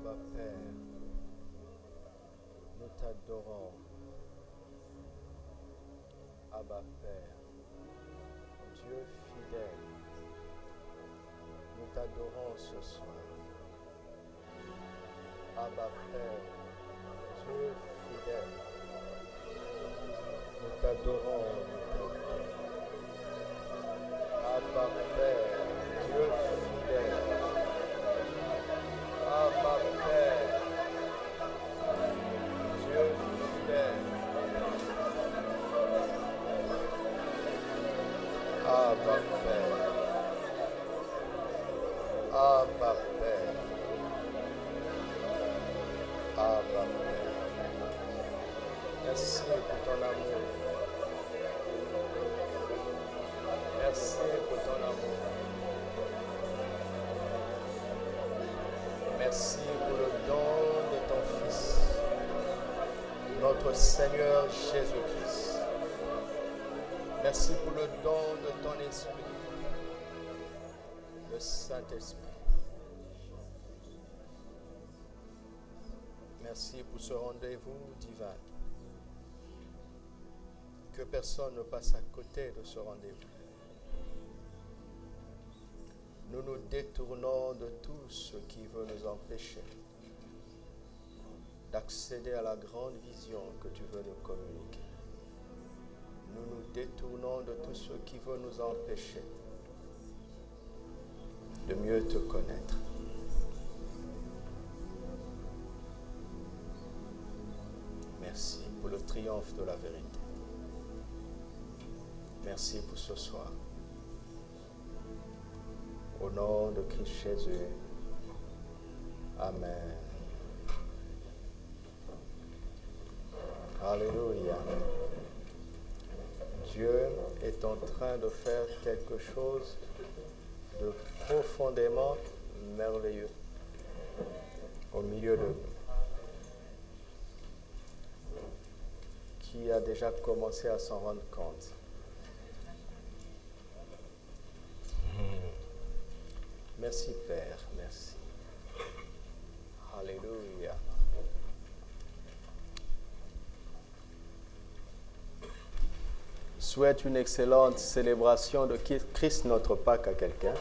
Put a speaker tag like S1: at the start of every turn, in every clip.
S1: Abba Père, nous t'adorons. Abba Père, Dieu fidèle, nous t'adorons ce soir. Abba Père, Dieu fidèle, nous t'adorons. Abba Père, Dieu fidèle, Abba Père, Dieu fidèle, Abba Père, Abba Père, Abba Père. Merci pour ton amour. Merci pour ton amour. Merci pour le don de ton Fils, notre Seigneur Jésus-Christ. Merci pour le don de ton Esprit, le Saint-Esprit. Merci pour ce rendez-vous divin. Que personne ne passe à côté de ce rendez-vous. Nous nous détournons de tout ce qui veut nous empêcher d'accéder à la grande vision que tu veux nous communiquer. Nous nous détournons de tout ce qui veut nous empêcher de mieux te connaître. Merci pour le triomphe de la vérité. Merci pour ce soir. Au nom de Christ Jésus. Amen. Alléluia. Dieu est en train de faire quelque chose de profondément merveilleux au milieu de nous. Qui a déjà commencé à s'en rendre compte? Merci Père, merci. Alléluia. Souhaite une excellente célébration de Christ notre Pâques à quelqu'un.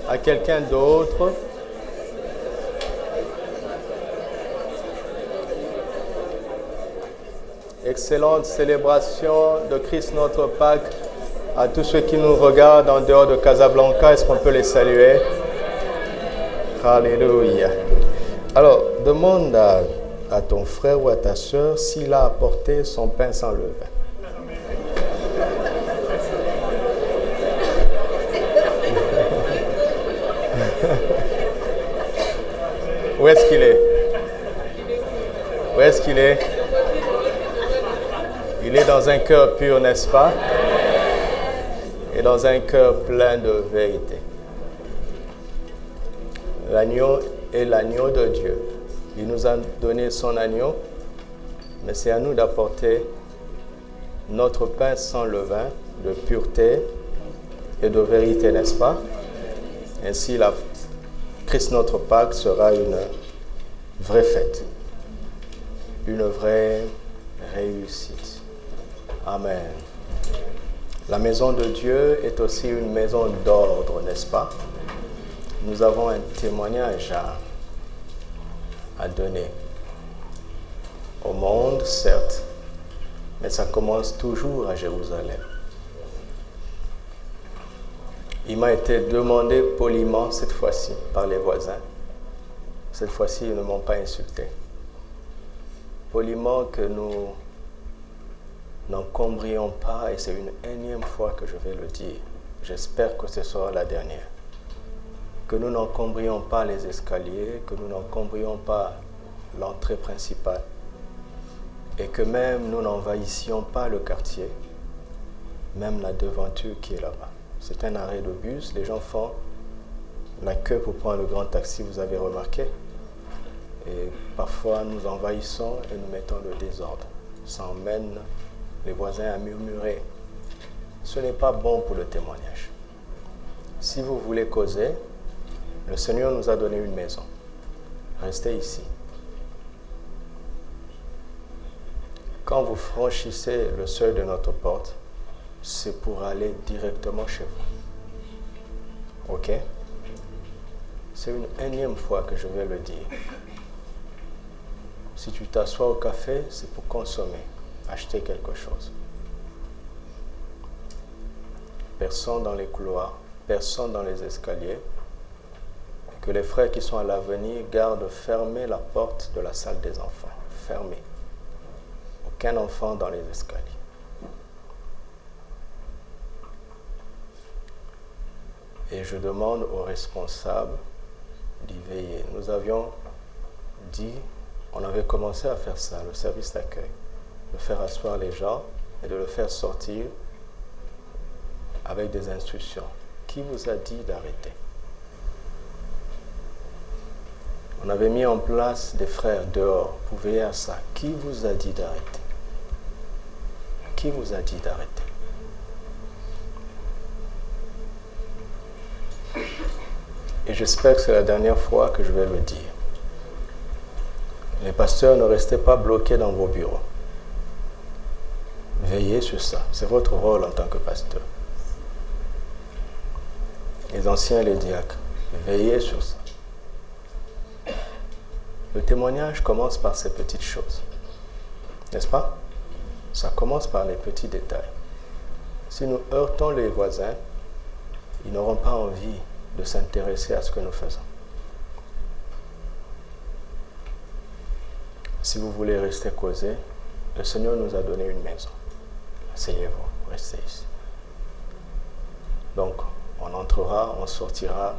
S1: À quelqu'un d'autre. Excellente célébration de Christ notre Pâques à tous ceux qui nous regardent en dehors de Casablanca. Est-ce qu'on peut les saluer? Alléluia. Alors, demande à ton frère ou à ta soeur s'il a apporté son pain sans levain. Où est-ce qu'il est? Où est-ce qu'il est? Il est dans un cœur pur, n'est-ce pas? Et dans un cœur plein de vérité. L'agneau est l'agneau de Dieu. Il nous a donné son agneau, mais c'est à nous d'apporter notre pain sans levain, de pureté et de vérité, n'est-ce pas? Ainsi, Christ notre Pâques sera une vraie fête, une vraie réussite. Amen. La maison de Dieu est aussi une maison d'ordre, n'est-ce pas? Nous avons un témoignage à donner au monde, certes, mais ça commence toujours à Jérusalem. Il m'a été demandé poliment cette fois-ci par les voisins. Cette fois-ci, ils ne m'ont pas insulté. Poliment que nous n'encombrions pas, et c'est une énième fois que je vais le dire. J'espère que ce sera la dernière. Que nous n'encombrions pas les escaliers, que nous n'encombrions pas l'entrée principale, et que même nous n'envahissions pas le quartier, même la devanture qui est là-bas. C'est un arrêt de bus, les gens font la queue pour prendre le grand taxi, vous avez remarqué. Et parfois nous envahissons et nous mettons le désordre. Ça emmène les voisins à murmurer. Ce n'est pas bon pour le témoignage. Si vous voulez causer, le Seigneur nous a donné une maison. Restez ici. Quand vous franchissez le seuil de notre porte, c'est pour aller directement chez vous. Ok? C'est une énième fois que je vais le dire. Si tu t'assois au café, c'est pour consommer, acheter quelque chose. Personne dans les couloirs, personne dans les escaliers. Que les frères qui sont à l'avenir gardent fermée la porte de la salle des enfants. Fermée. Aucun enfant dans les escaliers. Et je demande aux responsables d'y veiller. Nous avions dit, on avait commencé à faire ça, le service d'accueil, de faire asseoir les gens et de le faire sortir avec des instructions. Qui vous a dit d'arrêter? On avait mis en place des frères dehors pour veiller à ça. Qui vous a dit d'arrêter? Qui vous a dit d'arrêter? Et j'espère que c'est la dernière fois que je vais le dire. Les pasteurs, ne restez pas bloqués dans vos bureaux. Veillez sur ça. C'est votre rôle en tant que pasteur. Les anciens et les diacres, veillez sur ça. Le témoignage commence par ces petites choses. N'est-ce pas? Ça commence par les petits détails. Si nous heurtons les voisins, ils n'auront pas envie de s'intéresser à ce que nous faisons. Si vous voulez rester causé, le Seigneur nous a donné une maison. Asseyez-vous, restez ici. Donc, on entrera, on sortira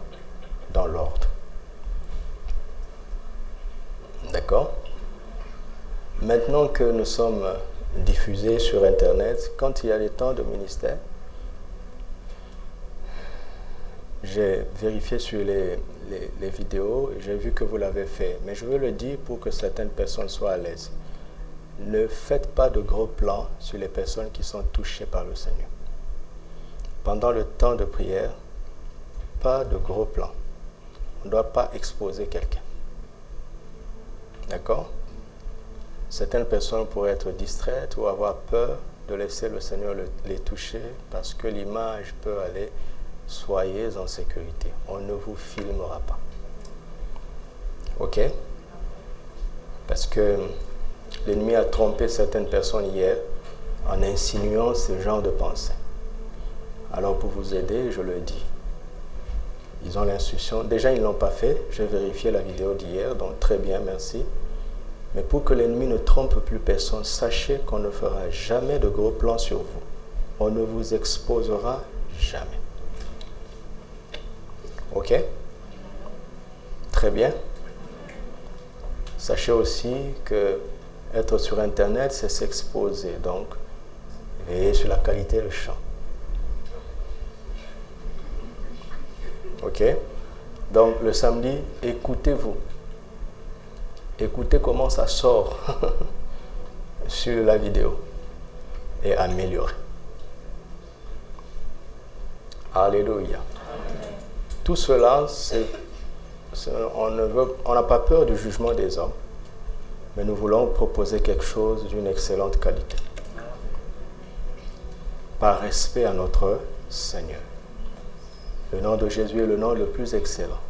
S1: dans l'ordre. D'accord? Maintenant que nous sommes diffusés sur Internet, quand il y a des temps de ministère, j'ai vérifié sur les vidéos, j'ai vu que vous l'avez fait, mais je veux le dire pour que certaines personnes soient à l'aise. Ne faites pas de gros plans sur les personnes qui sont touchées par le Seigneur. Pendant le temps de prière, pas de gros plans. On ne doit pas exposer quelqu'un. D'accord? Certaines personnes pourraient être distraites ou avoir peur de laisser le Seigneur les toucher parce que l'image peut aller. Soyez en sécurité. On ne vous filmera pas. Ok? Parce que l'ennemi a trompé certaines personnes hier en insinuant ce genre de pensée. Alors pour vous aider, je le dis. Ils ont l'instruction. Déjà, ils ne l'ont pas fait. J'ai vérifié la vidéo d'hier, donc très bien, merci. Mais pour que l'ennemi ne trompe plus personne, sachez qu'on ne fera jamais de gros plans sur vous. On ne vous exposera jamais. Ok? Très bien. Sachez aussi que être sur Internet, c'est s'exposer. Donc, veillez sur la qualité du chant. Ok? Donc, le samedi, écoutez-vous. Écoutez comment ça sort sur la vidéo et améliorez. Alléluia. Tout cela, on n'a pas peur du jugement des hommes, mais nous voulons proposer quelque chose d'une excellente qualité. Par respect à notre Seigneur. Le nom de Jésus est le nom le plus excellent.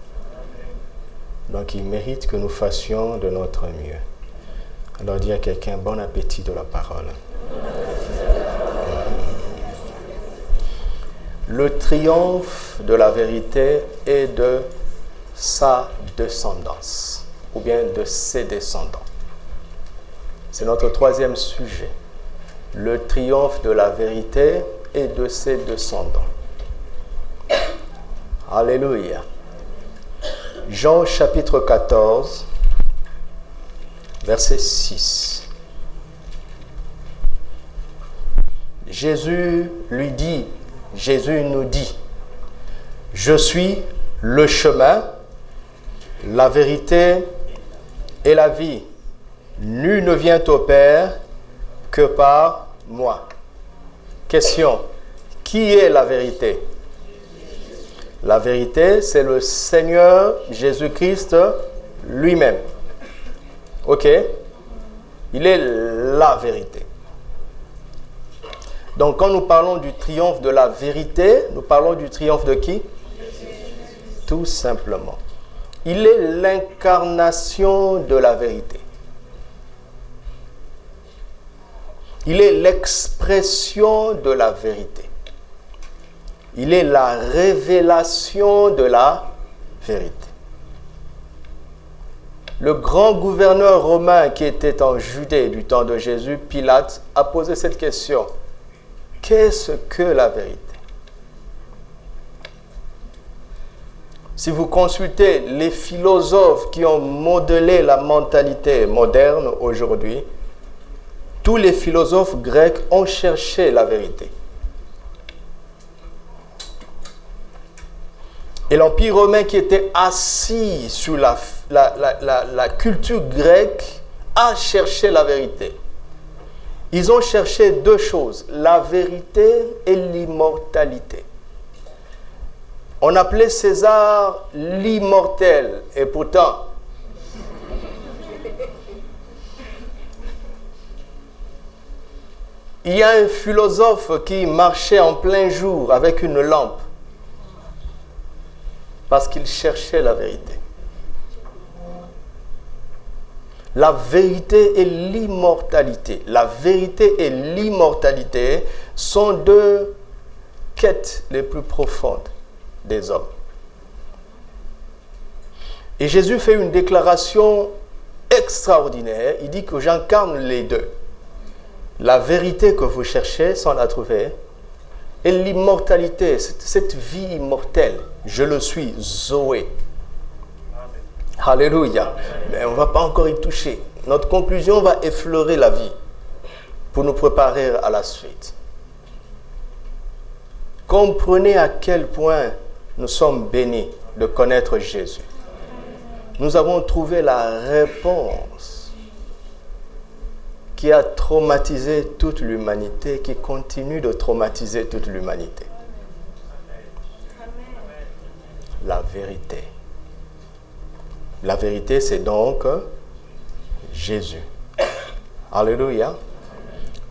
S1: Donc il mérite que nous fassions de notre mieux. Alors dis à quelqu'un, bon appétit de la parole. Le triomphe de la vérité et de sa descendance, ou bien de ses descendants. C'est notre troisième sujet. Le triomphe de la vérité et de ses descendants. Alléluia. Jean chapitre 14, verset 6. Jésus nous dit, je suis le chemin, la vérité et la vie. Nul ne vient au Père que par moi. Question, qui est la vérité? La vérité, c'est le Seigneur Jésus-Christ lui-même. Ok? Il est la vérité. Donc, quand nous parlons du triomphe de la vérité, nous parlons du triomphe de qui? Tout simplement. Il est l'incarnation de la vérité. Il est l'expression de la vérité. Il est la révélation de la vérité. Le grand gouverneur romain qui était en Judée du temps de Jésus, Pilate, a posé cette question. Qu'est-ce que la vérité? Si vous consultez les philosophes qui ont modelé la mentalité moderne aujourd'hui, tous les philosophes grecs ont cherché la vérité. Et l'Empire romain qui était assis sur la culture grecque a cherché la vérité. Ils ont cherché deux choses, la vérité et l'immortalité. On appelait César l'immortel, et pourtant, il y a un philosophe qui marchait en plein jour avec une lampe parce qu'il cherchait la vérité. La vérité et l'immortalité. La vérité et l'immortalité sont deux quêtes les plus profondes des hommes. Et Jésus fait une déclaration extraordinaire. Il dit que j'incarne les deux. La vérité que vous cherchez sans la trouver et l'immortalité, cette vie immortelle. Je le suis, Zoé. Alléluia. Mais on ne va pas encore y toucher. Notre conclusion va effleurer la vie pour nous préparer à la suite. Comprenez à quel point nous sommes bénis de connaître Jésus. Nous avons trouvé la réponse qui a traumatisé toute l'humanité, qui continue de traumatiser toute l'humanité. La vérité. La vérité, c'est donc Jésus. Alléluia.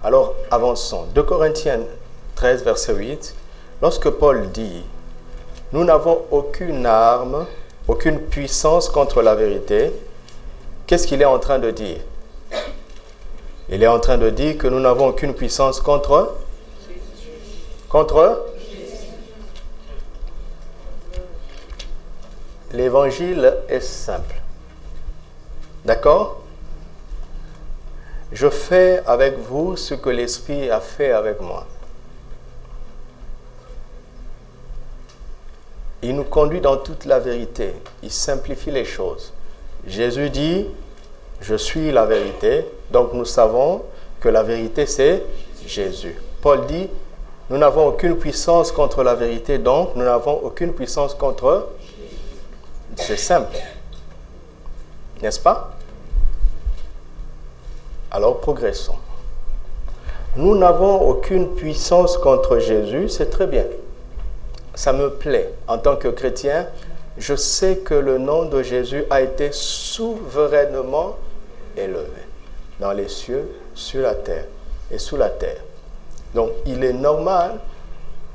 S1: Alors, avançons. 2 Corinthiens 13, verset 8. Lorsque Paul dit, nous n'avons aucune arme, aucune puissance contre la vérité, qu'est-ce qu'il est en train de dire? Il est en train de dire que nous n'avons aucune puissance contre l'évangile est simple. D'accord? Je fais avec vous ce que l'Esprit a fait avec moi. Il nous conduit dans toute la vérité. Il simplifie les choses. Jésus dit, je suis la vérité. Donc nous savons que la vérité c'est Jésus. Paul dit, nous n'avons aucune puissance contre la vérité, donc nous n'avons aucune puissance contre... C'est simple. N'est-ce pas? Alors progressons. Nous n'avons aucune puissance contre Jésus, c'est très bien. Ça me plaît. En tant que chrétien, je sais que le nom de Jésus a été souverainement élevé dans les cieux, sur la terre et sous la terre. Donc, il est normal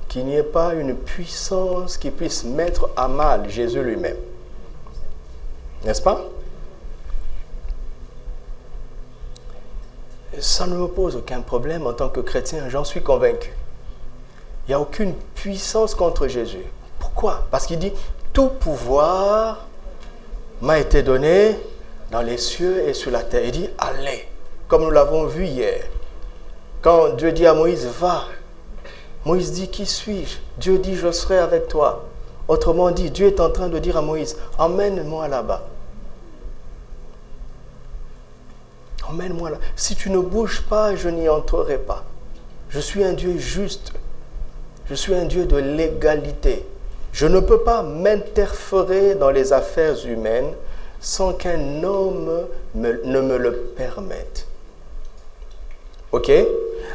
S1: qu'il n'y ait pas une puissance qui puisse mettre à mal Jésus lui-même. N'est-ce pas? Ça ne me pose aucun problème en tant que chrétien, j'en suis convaincu. Il n'y a aucune puissance contre Jésus. Pourquoi? Parce qu'il dit, tout pouvoir m'a été donné dans les cieux et sur la terre. Il dit, allez, comme nous l'avons vu hier. Quand Dieu dit à Moïse, va. Moïse dit, qui suis-je? Dieu dit, je serai avec toi. Autrement dit, Dieu est en train de dire à Moïse, emmène-moi là-bas. Emmène-moi là. Si tu ne bouges pas, je n'y entrerai pas. Je suis un Dieu juste. Je suis un Dieu de l'égalité. Je ne peux pas m'interférer dans les affaires humaines sans qu'un homme ne me le permette. Ok?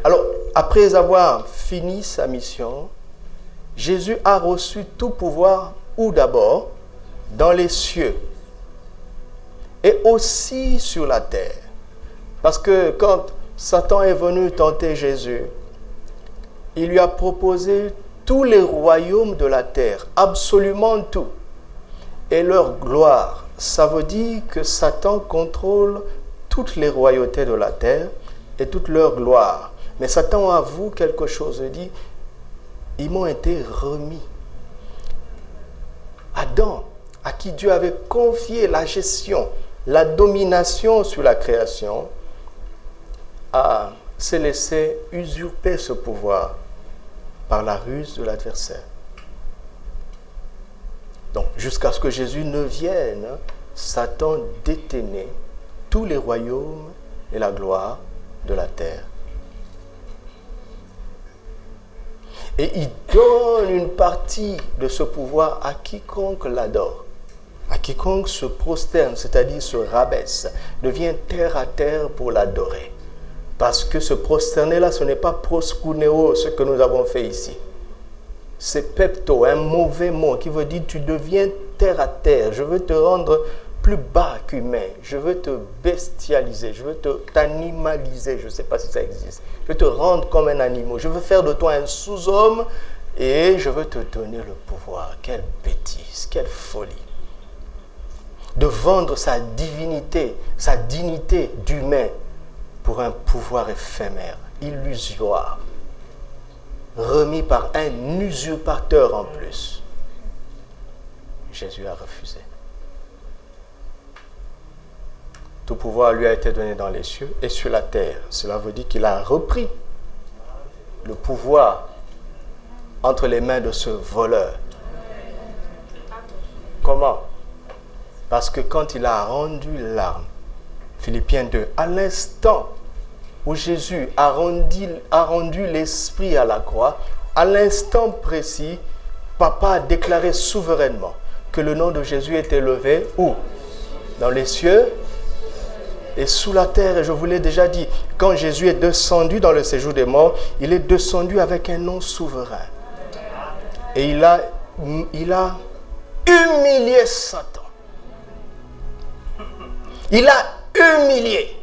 S1: Alors, après avoir fini sa mission, Jésus a reçu tout pouvoir, où d'abord, dans les cieux et aussi sur la terre. Parce que quand Satan est venu tenter Jésus, il lui a proposé tous les royaumes de la terre, absolument tout, et leur gloire. Ça veut dire que Satan contrôle toutes les royautés de la terre et toute leur gloire. Mais Satan avoue quelque chose, il dit, ils m'ont été remis. Adam, à qui Dieu avait confié la gestion, la domination sur la création, s'est laissé usurper ce pouvoir par la ruse de l'adversaire. Donc, jusqu'à ce que Jésus ne vienne, Satan détenait tous les royaumes et la gloire de la terre. Et il donne une partie de ce pouvoir à quiconque l'adore, à quiconque se prosterne, c'est-à-dire se rabaisse, devient terre à terre pour l'adorer. Parce que se prosterner-là, ce n'est pas proskuneo, ce que nous avons fait ici. C'est pepto, un mauvais mot qui veut dire tu deviens terre à terre. Je veux te rendre plus bas qu'humain. Je veux te bestialiser. Je veux t'animaliser. Je ne sais pas si ça existe. Je veux te rendre comme un animal. Je veux faire de toi un sous-homme et je veux te donner le pouvoir. Quelle bêtise, quelle folie. De vendre sa divinité, sa dignité d'humain pour un pouvoir éphémère, illusoire, remis par un usurpateur en plus. Jésus a refusé. Tout pouvoir lui a été donné dans les cieux et sur la terre. Cela veut dire qu'il a repris le pouvoir entre les mains de ce voleur. Comment? Parce que quand il a rendu l'âme, Philippiens 2, à l'instant où Jésus a rendu l'esprit à la croix, à l'instant précis, Papa a déclaré souverainement que le nom de Jésus est élevé où? Dans les cieux et sous la terre. Et je vous l'ai déjà dit, quand Jésus est descendu dans le séjour des morts, il est descendu avec un nom souverain. Et il a humilié Satan. Il a humilié.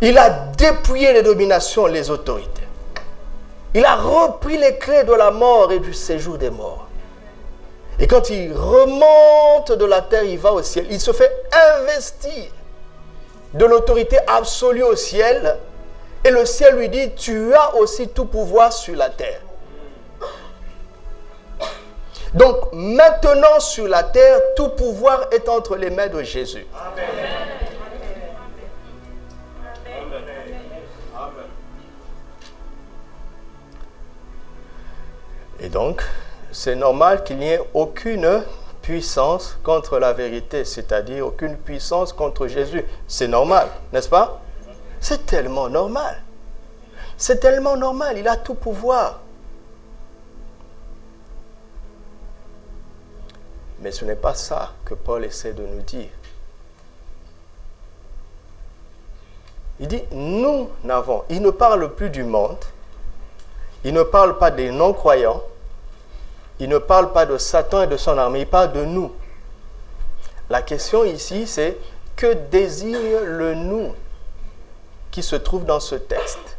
S1: Il a dépouillé les dominations, les autorités. Il a repris les clés de la mort et du séjour des morts. Et quand il remonte de la terre, il va au ciel. Il se fait investir de l'autorité absolue au ciel. Et le ciel lui dit, tu as aussi tout pouvoir sur la terre. Donc maintenant sur la terre, tout pouvoir est entre les mains de Jésus. Amen. Et donc, c'est normal qu'il n'y ait aucune puissance contre la vérité, c'est-à-dire aucune puissance contre Jésus. C'est normal, n'est-ce pas? C'est tellement normal. C'est tellement normal, il a tout pouvoir. Mais ce n'est pas ça que Paul essaie de nous dire. Il dit, nous n'avons, il ne parle plus du monde, il ne parle pas des non-croyants, il ne parle pas de Satan et de son armée, il parle de nous. La question ici, c'est que désigne le nous qui se trouve dans ce texte.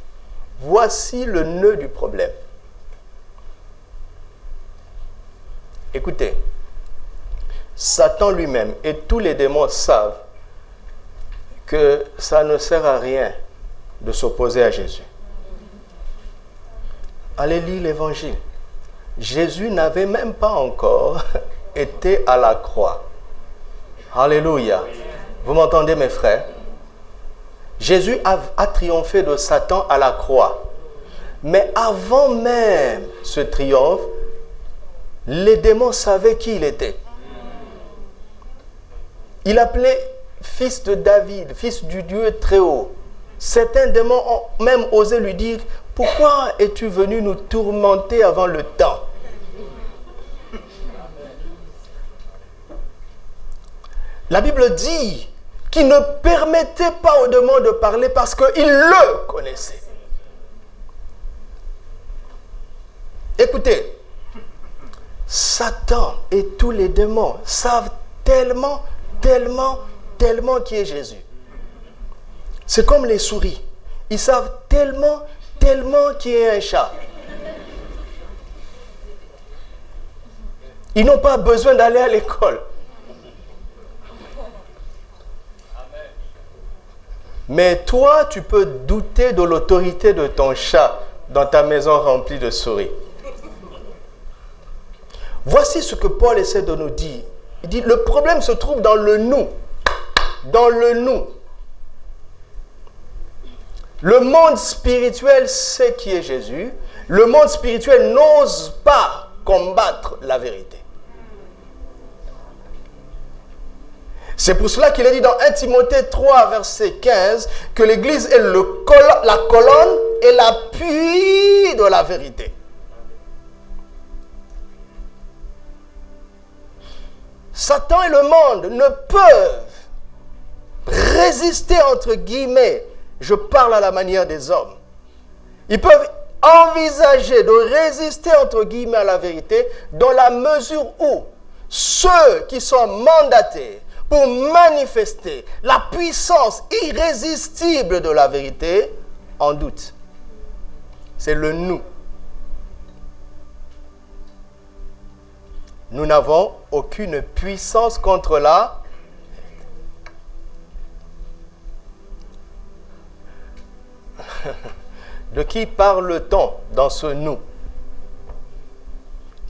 S1: Voici le nœud du problème. Écoutez, Satan lui-même et tous les démons savent que ça ne sert à rien de s'opposer à Jésus. Allez lire l'évangile. Jésus n'avait même pas encore été à la croix. Alléluia. Vous m'entendez, mes frères? Jésus a triomphé de Satan à la croix. Mais avant même ce triomphe, les démons savaient qui il était. Il appelait fils de David, fils du Dieu très haut. Certains démons ont même osé lui dire, pourquoi es-tu venu nous tourmenter avant le temps? La Bible dit qu'il ne permettait pas aux démons de parler parce qu'ils le connaissaient. Écoutez, Satan et tous les démons savent tellement qui est Jésus. C'est comme les souris. Ils savent tellement qui est un chat. Ils n'ont pas besoin d'aller à l'école. Mais toi, tu peux douter de l'autorité de ton chat dans ta maison remplie de souris. Voici ce que Paul essaie de nous dire. Il dit, le problème se trouve dans le nous. Dans le nous. Le monde spirituel sait qui est Jésus. Le monde spirituel n'ose pas combattre la vérité. C'est pour cela qu'il est dit dans 1 Timothée 3, verset 15, que l'Église est la colonne et l'appui de la vérité. Satan et le monde ne peuvent résister, entre guillemets, je parle à la manière des hommes. Ils peuvent envisager de résister, entre guillemets, à la vérité dans la mesure où ceux qui sont mandatés pour manifester la puissance irrésistible de la vérité en doute. C'est le nous. Nous n'avons aucune puissance contre la. De qui parle-t-on dans ce nous?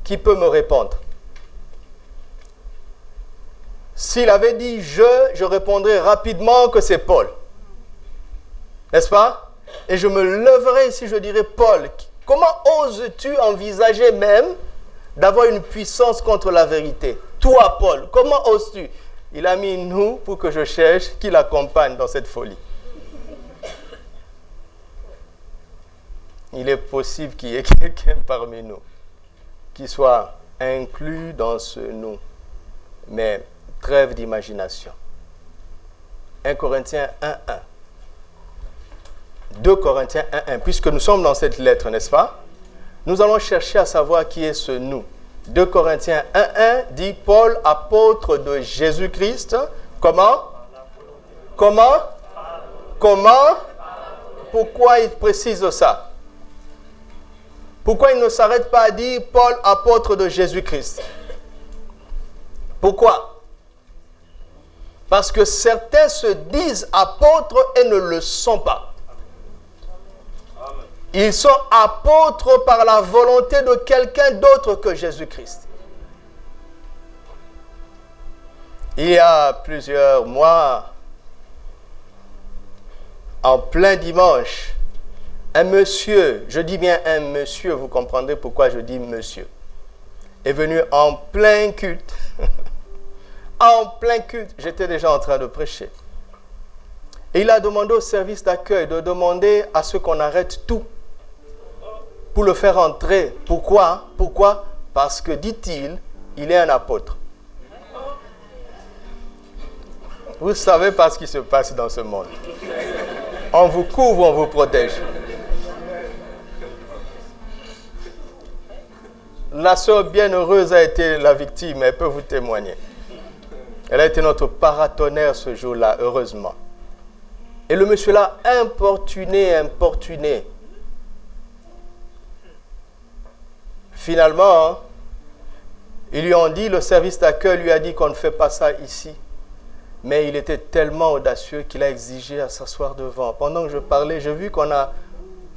S1: Qui peut me répondre? S'il avait dit je répondrais rapidement que c'est Paul. N'est-ce pas? Et je me leverai ici, je dirais, Paul, comment oses-tu envisager même d'avoir une puissance contre la vérité? Toi, Paul, comment oses-tu? Il a mis nous pour que je cherche qui l'accompagne dans cette folie. Il est possible qu'il y ait quelqu'un parmi nous qui soit inclus dans ce nous. Mais trêve d'imagination. 1 Corinthiens 1.1. 2 Corinthiens 1.1. Puisque nous sommes dans cette lettre, n'est-ce pas? Nous allons chercher à savoir qui est ce nous. 2 Corinthiens 1.1 dit Paul, apôtre de Jésus-Christ. Comment? Pourquoi il précise ça? Pourquoi il ne s'arrête pas à dire Paul, apôtre de Jésus-Christ? Pourquoi? Parce que certains se disent apôtres et ne le sont pas. Ils sont apôtres par la volonté de quelqu'un d'autre que Jésus-Christ. Il y a plusieurs mois, en plein dimanche, un monsieur, je dis bien un monsieur, vous comprendrez pourquoi je dis monsieur, est venu en plein culte. En plein culte, j'étais déjà en train de prêcher. Et il a demandé au service d'accueil de demander à ce qu'on arrête tout pour le faire entrer. Pourquoi? Parce que, dit-il, il est un apôtre. Vous ne savez pas ce qui se passe dans ce monde. On vous couvre, on vous protège. La sœur bienheureuse a été la victime, elle peut vous témoigner. Elle a été notre paratonnerre ce jour-là, heureusement. Et le monsieur l'a importuné. Finalement, ils lui ont dit, le service d'accueil lui a dit qu'on ne fait pas ça ici. Mais il était tellement audacieux qu'il a exigé à s'asseoir devant. Pendant que je parlais, j'ai vu qu'on a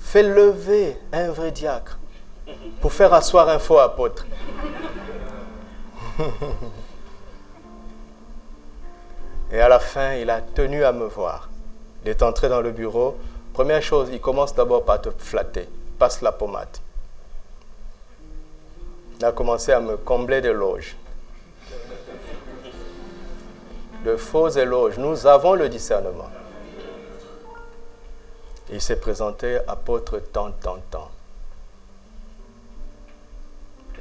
S1: fait lever un vrai diacre pour faire asseoir un faux apôtre. Et à la fin, il a tenu à me voir. Il est entré dans le bureau. Première chose, il commence d'abord par te flatter. Passe la pommade. Il a commencé à me combler d'éloges. De faux éloges. Nous avons le discernement. Il s'est présenté apôtre tant.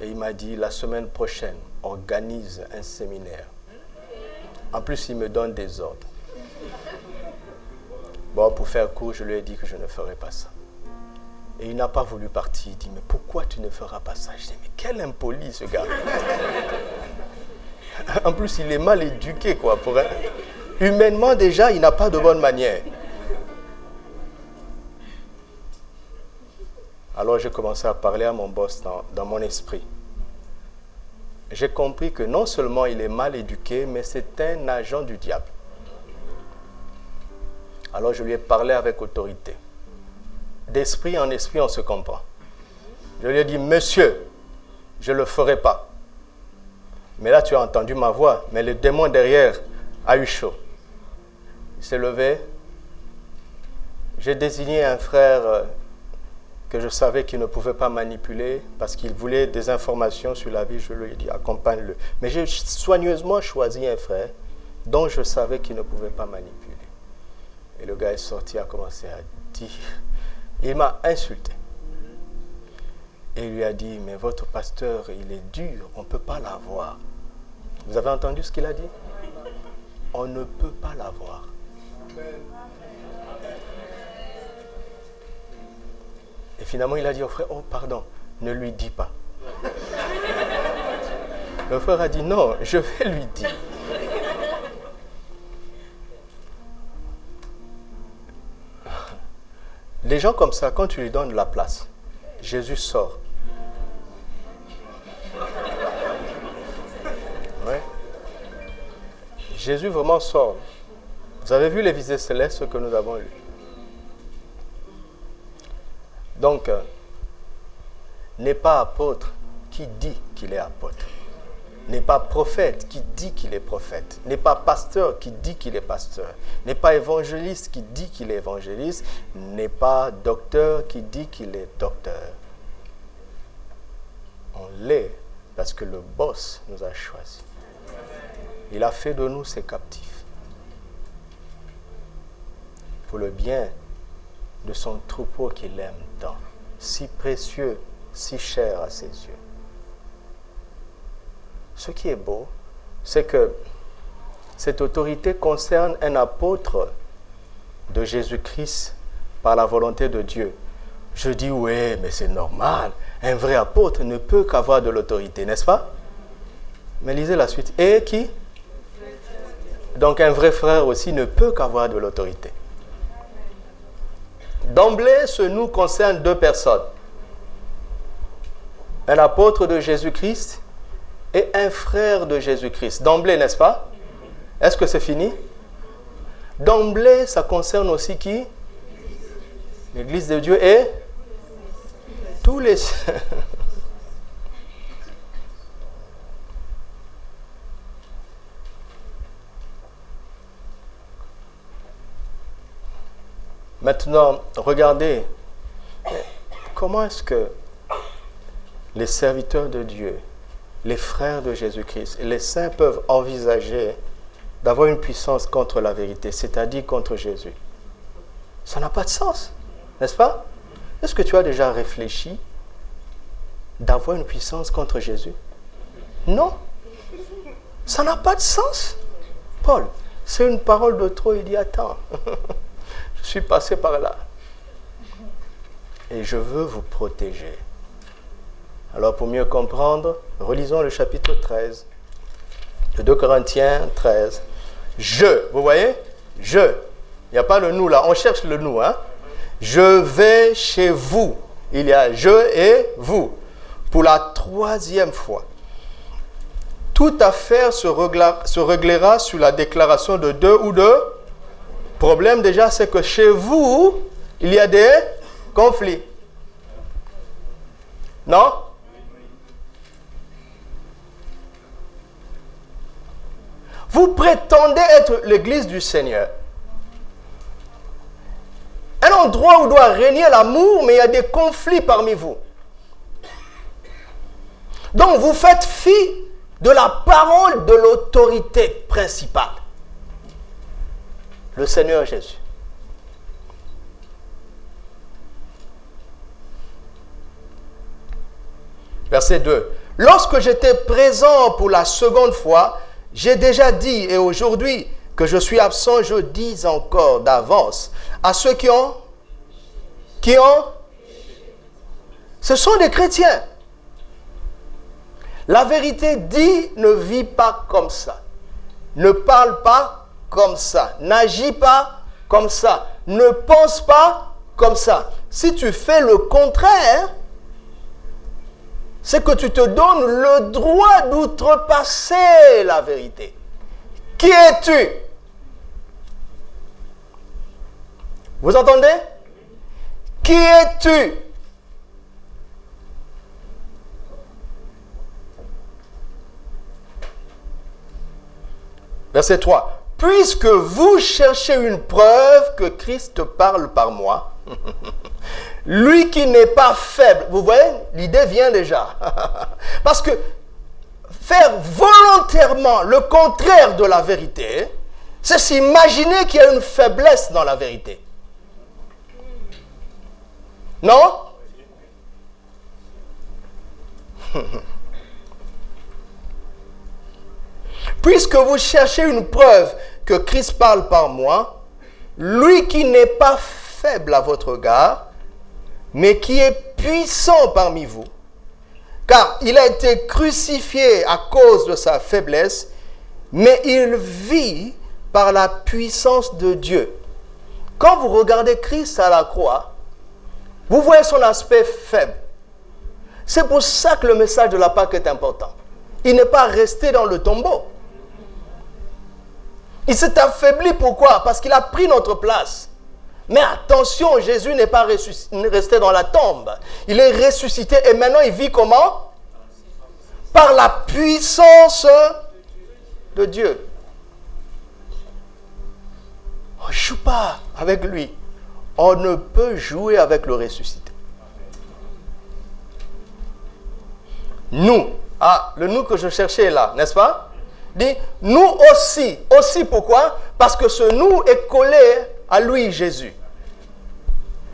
S1: Et il m'a dit, la semaine prochaine, organise un séminaire. En plus, il me donne des ordres. Bon, pour faire court, je lui ai dit que je ne ferai pas ça. Et il n'a pas voulu partir. Il dit, mais pourquoi tu ne feras pas ça? Je dis, mais quel impoli ce gars. En plus, il est mal éduqué, quoi. Humainement, déjà, il n'a pas de bonne manière. Alors, j'ai commencé à parler à mon boss dans mon esprit. J'ai compris que non seulement il est mal éduqué, mais c'est un agent du diable. Alors, je lui ai parlé avec autorité. D'esprit en esprit, on se comprend. Je lui ai dit, monsieur, je ne le ferai pas. Mais là, tu as entendu ma voix, mais le démon derrière a eu chaud. Il s'est levé. J'ai désigné un frère que je savais qu'il ne pouvait pas manipuler parce qu'il voulait des informations sur la vie. Je lui ai dit, accompagne-le. Mais j'ai soigneusement choisi un frère dont je savais qu'il ne pouvait pas manipuler. Et le gars est sorti, a commencé à dire, il m'a insulté. Et il lui a dit, mais votre pasteur, il est dur, on ne peut pas l'avoir. Vous avez entendu ce qu'il a dit? On ne peut pas l'avoir. Et finalement, il a dit au frère, oh pardon, ne lui dis pas. Le frère a dit, non, je vais lui dire. Les gens comme ça, quand tu lui donnes de la place, Jésus sort. Ouais. Jésus vraiment sort. Vous avez vu les visées célestes que nous avons eues. Donc, n'est pas apôtre qui dit qu'il est apôtre. N'est pas prophète qui dit qu'il est prophète. N'est pas pasteur qui dit qu'il est pasteur. N'est pas évangéliste qui dit qu'il est évangéliste. N'est pas docteur qui dit qu'il est docteur. On l'est parce que le boss nous a choisis. Il a fait de nous ses captifs. Pour le bien de son troupeau qu'il aime tant. Si précieux, si cher à ses yeux. Ce qui est beau, c'est que cette autorité concerne un apôtre de Jésus-Christ par la volonté de Dieu. Je dis, oui, mais c'est normal. Un vrai apôtre ne peut qu'avoir de l'autorité, n'est-ce pas? Mais lisez la suite. Et qui? Donc un vrai frère aussi ne peut qu'avoir de l'autorité. D'emblée, ce nous concerne deux personnes. Un apôtre de Jésus-Christ et un frère de Jésus-Christ. D'emblée, n'est-ce pas? Est-ce que c'est fini? D'emblée, ça concerne aussi qui? L'Église de Dieu et tous les... Maintenant, regardez, comment est-ce que les serviteurs de Dieu, les frères de Jésus-Christ et les saints peuvent envisager d'avoir une puissance contre la vérité, c'est-à-dire contre Jésus? Ça n'a pas de sens, n'est-ce pas? Est-ce que tu as déjà réfléchi d'avoir une puissance contre Jésus? Non. Ça n'a pas de sens. Paul, c'est une parole de trop, il dit, attends, je suis passé par là. Et je veux vous protéger. Alors pour mieux comprendre, relisons le chapitre 13, de 2 Corinthiens 13. Je, vous voyez? Je. Il n'y a pas le nous là, on cherche le nous. Hein? Je vais chez vous. Il y a je et vous. Pour la 3e fois. Toute affaire se réglera sur la déclaration de 2 ou de. Problème déjà, c'est que chez vous, il y a des conflits. Non? Vous prétendez être l'église du Seigneur. Un endroit où doit régner l'amour, mais il y a des conflits parmi vous. Donc vous faites fi de la parole de l'autorité principale. Le Seigneur Jésus. Verset 2. Lorsque j'étais présent pour la seconde fois, j'ai déjà dit, et aujourd'hui que je suis absent, je dis encore d'avance à ceux qui ont Ce sont des chrétiens. La vérité dit, ne vis pas comme ça. Ne parle pas comme ça. N'agis pas comme ça. Ne pense pas comme ça. Si tu fais le contraire, c'est que tu te donnes le droit d'outrepasser la vérité. Qui es-tu? Vous entendez? Qui es-tu? Verset 3. Puisque vous cherchez une preuve que Christ parle par moi, lui qui n'est pas faible, vous voyez, l'idée vient déjà. Parce que faire volontairement le contraire de la vérité, c'est s'imaginer qu'il y a une faiblesse dans la vérité. Non? Puisque vous cherchez une preuve que Christ parle par moi, lui qui n'est pas faible à votre égard, mais qui est puissant parmi vous, car il a été crucifié à cause de sa faiblesse, mais il vit par la puissance de Dieu. Quand vous regardez Christ à la croix, vous voyez son aspect faible. C'est pour ça que le message de la Pâque est important. Il n'est pas resté dans le tombeau. Il s'est affaibli, pourquoi? Parce qu'il a pris notre place. Mais attention, Jésus n'est pas resté dans la tombe. Il est ressuscité et maintenant il vit comment? Par la puissance de Dieu. On ne joue pas avec lui. On ne peut jouer avec le ressuscité. Nous, le nous que je cherchais là, n'est-ce pas? Dit, nous aussi. Aussi pourquoi? Parce que ce nous est collé à lui, Jésus.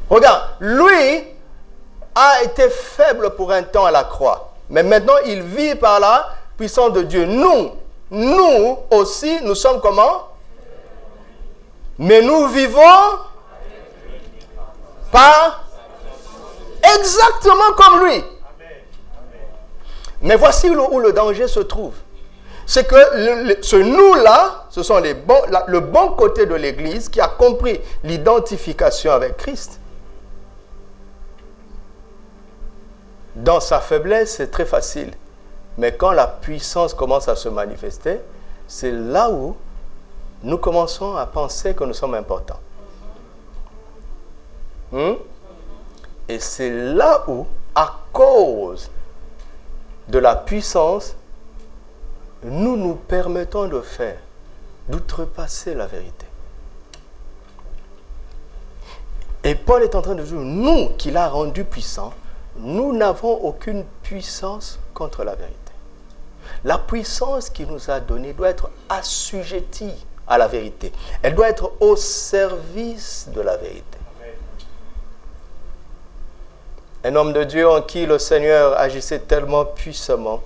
S1: Regarde, lui a été faible pour un temps à la croix. Mais maintenant, il vit par la puissance de Dieu. Nous aussi, nous sommes comment? Mais nous vivons par exactement comme lui. Mais voici où le danger se trouve. C'est que ce nous-là, ce sont le bon côté de l'Église qui a compris l'identification avec Christ. Dans sa faiblesse, c'est très facile. Mais quand la puissance commence à se manifester, c'est là où nous commençons à penser que nous sommes importants. Et c'est là où, à cause de la puissance, nous nous permettons de faire, d'outrepasser la vérité. Et Paul est en train de dire, nous qui l'a rendu puissant, nous n'avons aucune puissance contre la vérité. La puissance qu'il nous a donnée doit être assujettie à la vérité. Elle doit être au service de la vérité. Un homme de Dieu en qui le Seigneur agissait tellement puissamment,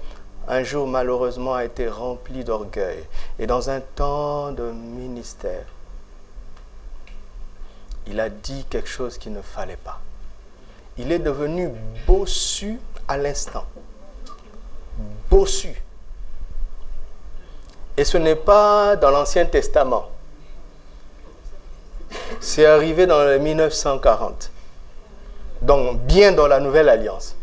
S1: un jour malheureusement a été rempli d'orgueil. Et dans un temps de ministère, il a dit quelque chose qu'il ne fallait pas. Il est devenu bossu à l'instant. Bossu. Et ce n'est pas dans l'Ancien Testament. C'est arrivé dans les 1940. Donc, bien dans la Nouvelle Alliance.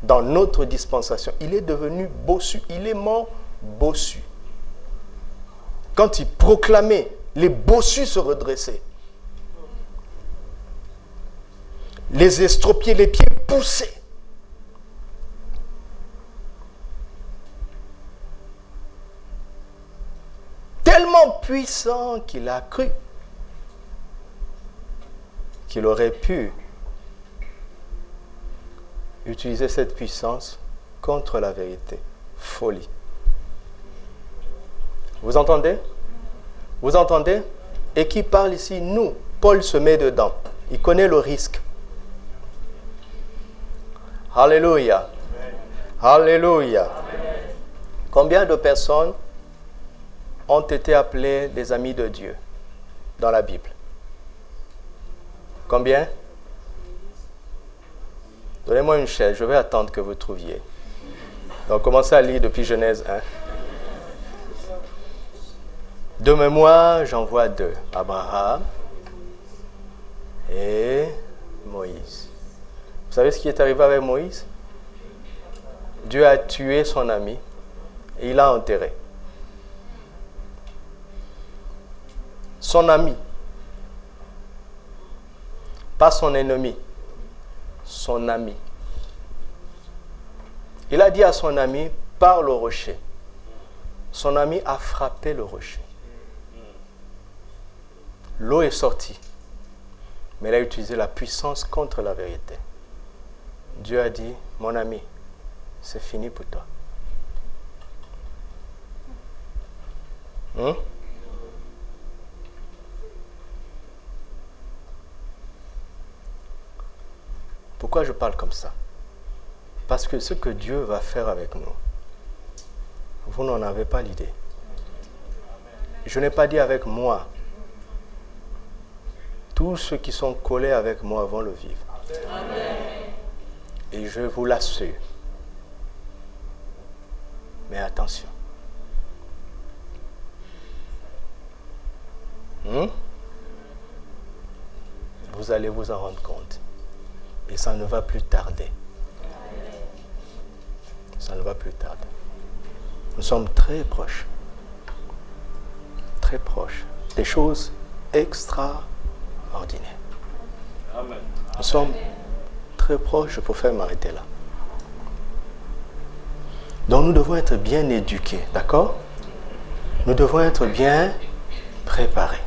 S1: Dans notre dispensation. Il est devenu bossu. Il est mort bossu. Quand il proclamait, les bossus se redressaient. Les estropiés, les pieds poussés. Tellement puissant qu'il a cru qu'il aurait pu utiliser cette puissance contre la vérité. Folie. Vous entendez? Vous entendez? Et qui parle ici? Nous. Paul se met dedans. Il connaît le risque. Alléluia. Alléluia. Combien de personnes ont été appelées des amis de Dieu dans la Bible? Combien? Donnez-moi une chaise, je vais attendre que vous trouviez. Donc, commencez à lire depuis Genèse 1. De mémoire, j'en vois deux. Abraham et Moïse. Vous savez ce qui est arrivé avec Moïse? Dieu a tué son ami et il l'a enterré. Son ami. Pas son ennemi. Son ami. Il a dit à son ami, parle au rocher. Son ami a frappé le rocher. L'eau est sortie. Mais il a utilisé la puissance contre la vérité. Dieu a dit, mon ami, c'est fini pour toi. Pourquoi je parle comme ça? Parce que ce que Dieu va faire avec nous, vous n'en avez pas l'idée. Je n'ai pas dit avec moi. Tous ceux qui sont collés avec moi vont le vivre. Amen. Et je vous l'assure. Mais attention. Vous allez vous en rendre compte. Et ça ne va plus tarder. Ça ne va plus tarder. Nous sommes très proches. Très proches. Des choses extraordinaires. Amen. Nous sommes très proches, je préfère m'arrêter là. Donc nous devons être bien éduqués, d'accord? Nous devons être bien préparés.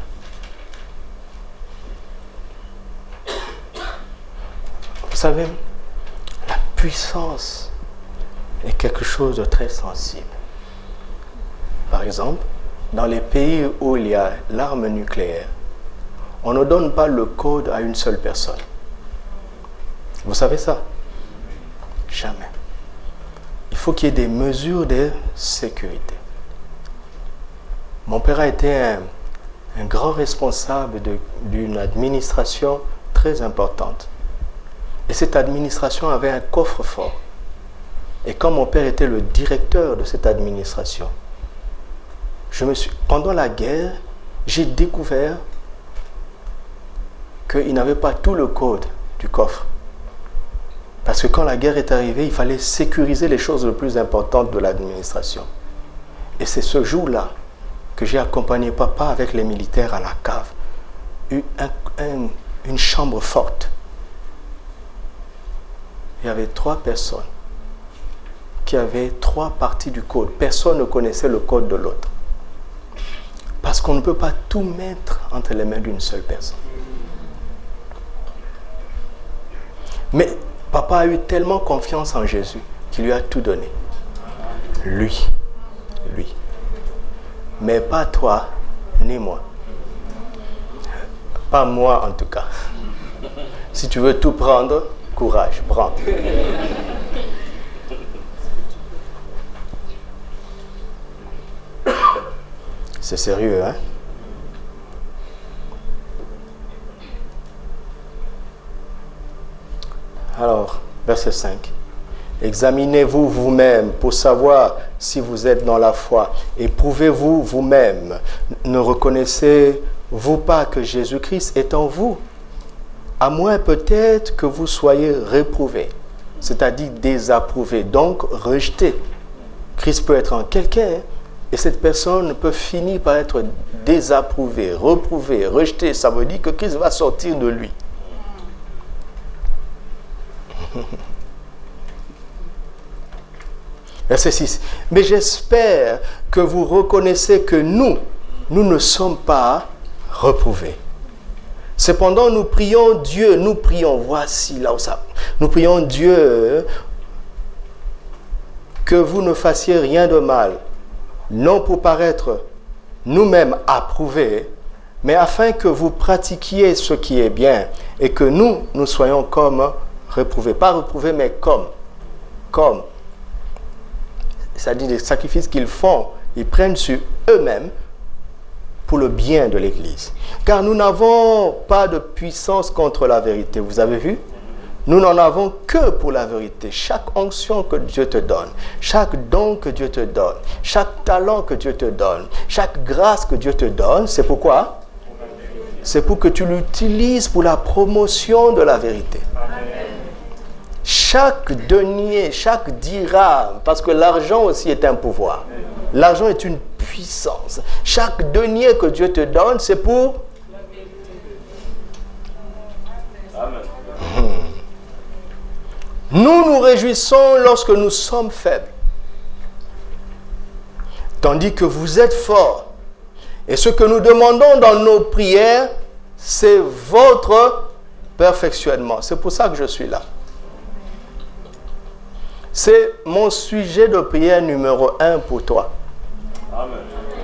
S1: Vous savez, la puissance est quelque chose de très sensible. Par exemple, dans les pays où il y a l'arme nucléaire, on ne donne pas le code à une seule personne. Vous savez ça? Jamais. Il faut qu'il y ait des mesures de sécurité. Mon père a été un grand responsable d'une administration très importante. Et cette administration avait un coffre-fort. Et quand mon père était le directeur de cette administration, pendant la guerre, j'ai découvert qu'il n'avait pas tout le code du coffre. Parce que quand la guerre est arrivée, il fallait sécuriser les choses les plus importantes de l'administration. Et c'est ce jour-là que j'ai accompagné papa avec les militaires à la cave. Une chambre forte. Il y avait 3 personnes qui avaient 3 parties du code. Personne ne connaissait le code de l'autre. Parce qu'on ne peut pas tout mettre entre les mains d'une seule personne. Mais papa a eu tellement confiance en Jésus qu'il lui a tout donné. Lui. Mais pas toi, ni moi. Pas moi en tout cas. Si tu veux tout prendre, courage, prends. C'est sérieux, hein? Alors, verset 5. Examinez-vous vous-même pour savoir si vous êtes dans la foi. Éprouvez-vous vous-même. Ne reconnaissez-vous pas que Jésus-Christ est en vous? À moins peut-être que vous soyez réprouvés, c'est-à-dire désapprouvé, donc rejeté. Christ peut être en quelqu'un et cette personne peut finir par être désapprouvée, reprouvée, rejetée. Ça veut dire que Christ va sortir de lui. Verset 6. Mais j'espère que vous reconnaissez que nous ne sommes pas reprouvés. Cependant, nous prions Dieu, voici là où ça. Nous prions Dieu que vous ne fassiez rien de mal, non pour paraître nous-mêmes approuvés, mais afin que vous pratiquiez ce qui est bien et que nous soyons comme reprouvés. Pas reprouvés, mais comme. C'est-à-dire des sacrifices qu'ils font, ils prennent sur eux-mêmes pour le bien de l'Église. Car nous n'avons pas de puissance contre la vérité. Vous avez vu? Nous n'en avons que pour la vérité. Chaque onction que Dieu te donne, chaque don que Dieu te donne, chaque talent que Dieu te donne, chaque grâce que Dieu te donne, c'est pourquoi? C'est pour que tu l'utilises pour la promotion de la vérité. Amen. Chaque denier, chaque dirham, parce que l'argent aussi est un pouvoir. L'argent est une puissance. Chaque denier que Dieu te donne, c'est pour... Amen. Nous nous réjouissons lorsque nous sommes faibles, tandis que vous êtes forts. Et ce que nous demandons dans nos prières, c'est votre perfectionnement. C'est pour ça que je suis là. C'est mon sujet de prière numéro 1 pour toi. Amen.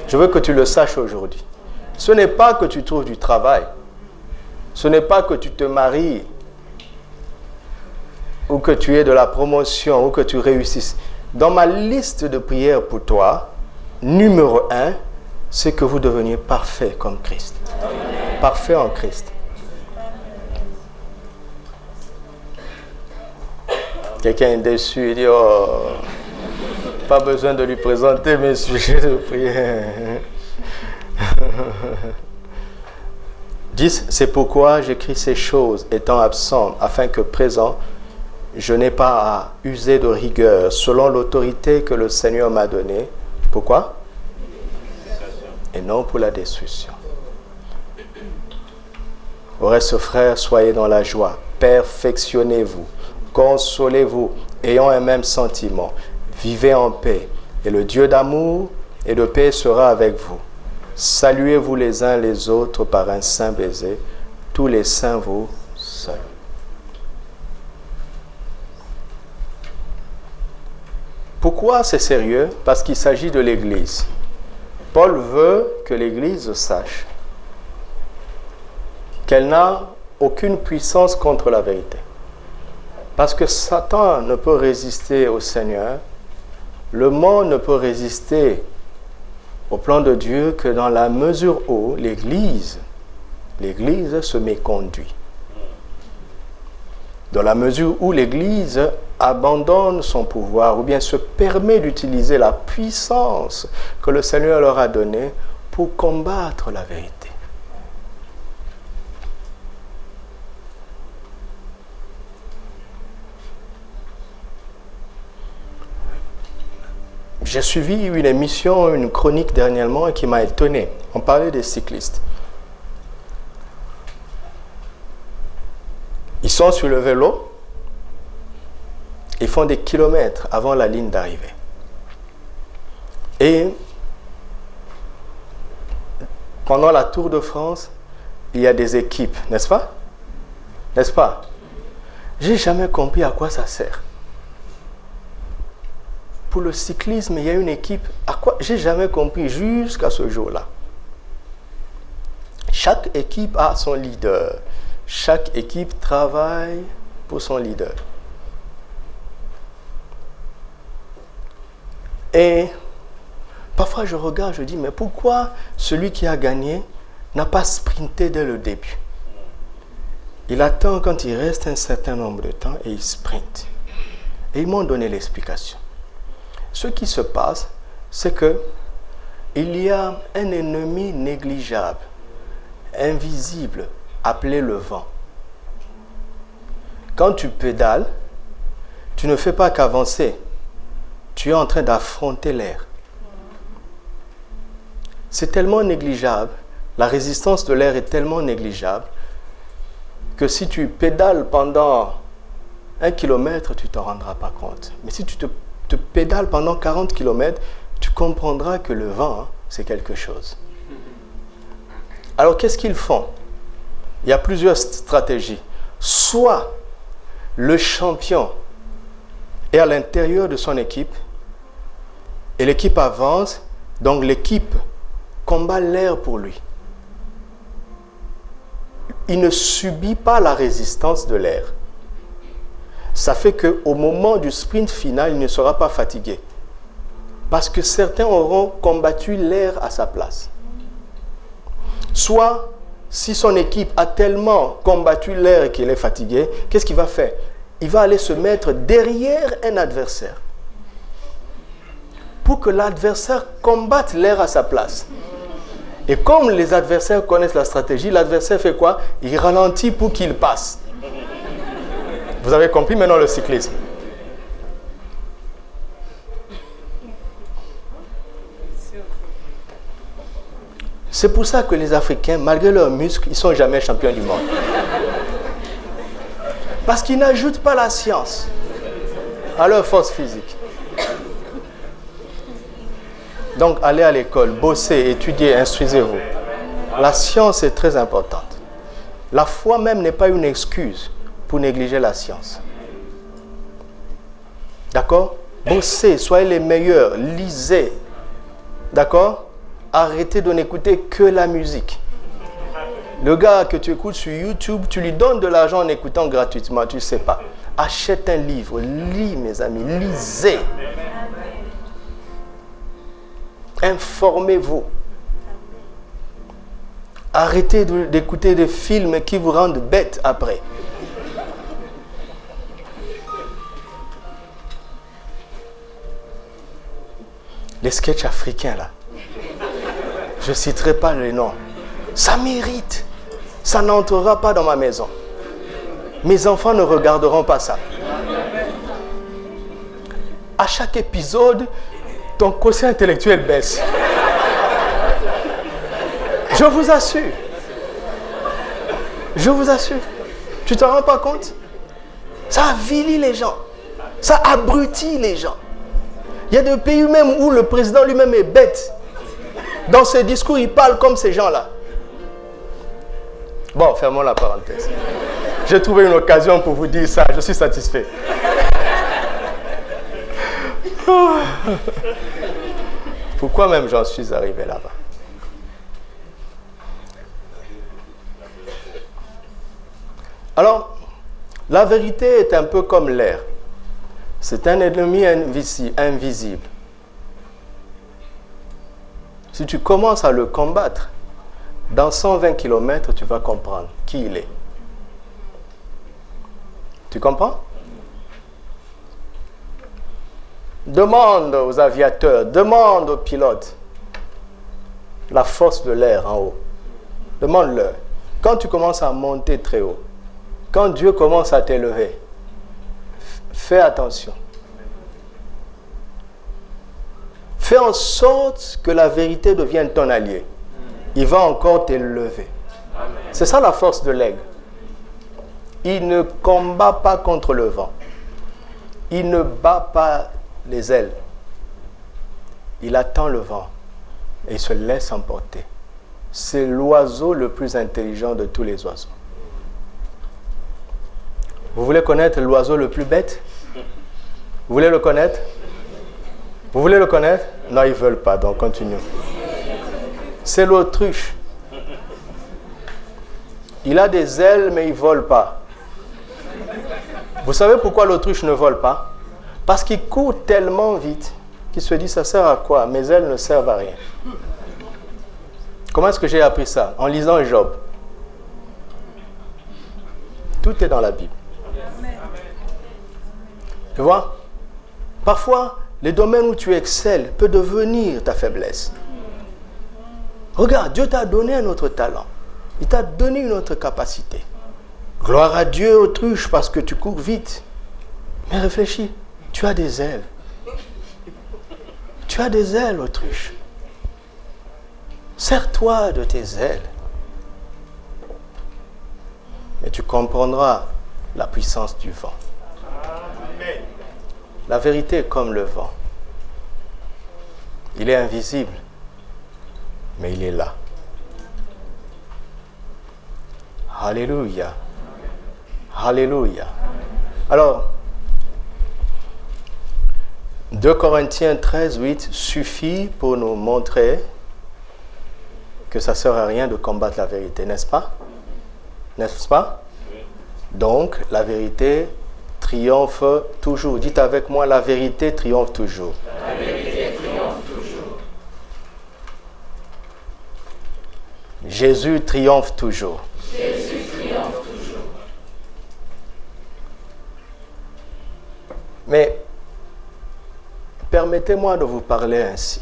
S1: Je veux que tu le saches aujourd'hui. Ce n'est pas que tu trouves du travail. Ce n'est pas que tu te maries ou que tu aies de la promotion ou que tu réussisses. Dans ma liste de prières pour toi, numéro 1, c'est que vous deveniez parfait comme Christ. Amen. Parfait en Christ. Quelqu'un est déçu, il dit, oh, pas besoin de lui présenter mes sujets de prière. 10. C'est pourquoi j'écris ces choses étant absent, afin que présent, je n'ai pas à user de rigueur selon l'autorité que le Seigneur m'a donnée. Pourquoi? Et non pour la destruction. Au reste, frères, soyez dans la joie, perfectionnez-vous, consolez-vous, ayant un même sentiment, vivez en paix, et le Dieu d'amour et de paix sera avec vous. Saluez-vous les uns les autres par un saint baiser. Tous les saints vous saluent. Pourquoi c'est sérieux? Parce qu'il s'agit de l'Église. Paul veut que l'Église sache qu'elle n'a aucune puissance contre la vérité. Parce que Satan ne peut résister au Seigneur, le monde ne peut résister au plan de Dieu que dans la mesure où l'Église se méconduit. Dans la mesure où l'Église abandonne son pouvoir ou bien se permet d'utiliser la puissance que le Seigneur leur a donnée pour combattre la vérité. J'ai suivi une émission, une chronique dernièrement qui m'a étonné. On parlait des cyclistes. Ils sont sur le vélo, ils font des kilomètres avant la ligne d'arrivée. Et pendant la Tour de France, il y a des équipes, n'est-ce pas? N'est-ce pas? J'ai jamais compris à quoi ça sert. Pour le cyclisme, il y a une équipe. À quoi? J'ai jamais compris jusqu'à ce jour-là. Chaque équipe a son leader. Chaque équipe travaille pour son leader. Et parfois je regarde, je dis, mais pourquoi celui qui a gagné n'a pas sprinté dès le début? Il attend quand il reste un certain nombre de temps et il sprinte. Et ils m'ont donné l'explication. Ce qui se passe, c'est que il y a un ennemi négligeable, invisible, appelé le vent. Quand tu pédales, tu ne fais pas qu'avancer. Tu es en train d'affronter l'air. C'est tellement négligeable, la résistance de l'air est tellement négligeable que si tu pédales pendant 1 kilomètre, tu ne t'en rendras pas compte. Mais si tu te pédales pendant 40 km, tu comprendras que le vent, c'est quelque chose. Alors, qu'est-ce qu'ils font? Il y a plusieurs stratégies. Soit le champion est à l'intérieur de son équipe et l'équipe avance, donc l'équipe combat l'air pour lui. Il ne subit pas la résistance de l'air. Ça fait qu'au moment du sprint final, il ne sera pas fatigué. Parce que certains auront combattu l'air à sa place. Soit, si son équipe a tellement combattu l'air et qu'il est fatigué, qu'est-ce qu'il va faire? il va aller se mettre derrière un adversaire pour que l'adversaire combatte l'air à sa place. Et comme les adversaires connaissent la stratégie, l'adversaire fait quoi? Il ralentit pour qu'il passe. Vous avez compris maintenant le cyclisme. C'est pour ça que les Africains, malgré leurs muscles, ils ne sont jamais champions du monde. Parce qu'ils n'ajoutent pas la science à leur force physique. Donc, allez à l'école, bossez, étudiez, instruisez-vous. La science est très importante. La foi même n'est pas une excuse pour négliger la science. D'accord? Bossez, soyez les meilleurs, lisez. D'accord? Arrêtez de n'écouter que la musique. Le gars que tu écoutes sur YouTube, tu lui donnes de l'argent en écoutant gratuitement, tu ne sais pas. Achète un livre, lis mes amis, lisez. Informez-vous. Arrêtez d'écouter des films qui vous rendent bêtes après. Les sketchs africains là, je ne citerai pas les noms. Ça mérite. Ça n'entrera pas dans ma maison. Mes enfants ne regarderont pas ça. À chaque épisode, ton quotient intellectuel baisse. Je vous assure. Je vous assure. Tu ne te rends pas compte? Ça avilit les gens. Ça abrutit les gens. Il y a des pays même où le président lui-même est bête. Dans ses discours, il parle comme ces gens-là. Bon, fermons la parenthèse. J'ai trouvé une occasion pour vous dire ça. Je suis satisfait. Pourquoi même j'en suis arrivé là-bas? Alors, la vérité est un peu comme l'air. C'est un ennemi invisible. Si tu commences à le combattre, dans 120 km, tu vas comprendre qui il est. Tu comprends? Demande aux aviateurs, demande aux pilotes la force de l'air en haut. Demande-leur. Quand tu commences à monter très haut, quand Dieu commence à t'élever, fais attention. Fais en sorte que la vérité devienne ton allié. Il va encore t'élever. C'est ça la force de l'aigle. Il ne combat pas contre le vent. Il ne bat pas les ailes. Il attend le vent et il se laisse emporter. C'est l'oiseau le plus intelligent de tous les oiseaux. Vous voulez connaître l'oiseau le plus bête? Vous voulez le connaître? Vous voulez le connaître? Non, ils ne veulent pas, donc continuons. C'est l'autruche. Il a des ailes, mais il ne vole pas. Vous savez pourquoi l'autruche ne vole pas? Parce qu'il court tellement vite qu'il se dit, ça sert à quoi? Mes ailes ne servent à rien. Comment est-ce que j'ai appris ça? En lisant Job. Tout est dans la Bible. Tu vois? Parfois, les domaines où tu excelles peuvent devenir ta faiblesse. Regarde, Dieu t'a donné un autre talent. Il t'a donné une autre capacité. Gloire à Dieu, autruche, parce que tu cours vite. Mais réfléchis, tu as des ailes. Tu as des ailes, autruche. Sers-toi de tes ailes. Et tu comprendras la puissance du vent. Amen. La vérité est comme le vent. Il est invisible, mais il est là. Alléluia. Alléluia. Alors, 2 Corinthiens 13, 8 suffit pour nous montrer que ça ne sert à rien de combattre la vérité, n'est-ce pas? N'est-ce pas? Donc, la vérité triomphe toujours. Dites avec moi, la vérité triomphe toujours. La vérité triomphe toujours. Jésus triomphe toujours. Jésus triomphe toujours. Mais permettez-moi de vous parler ainsi.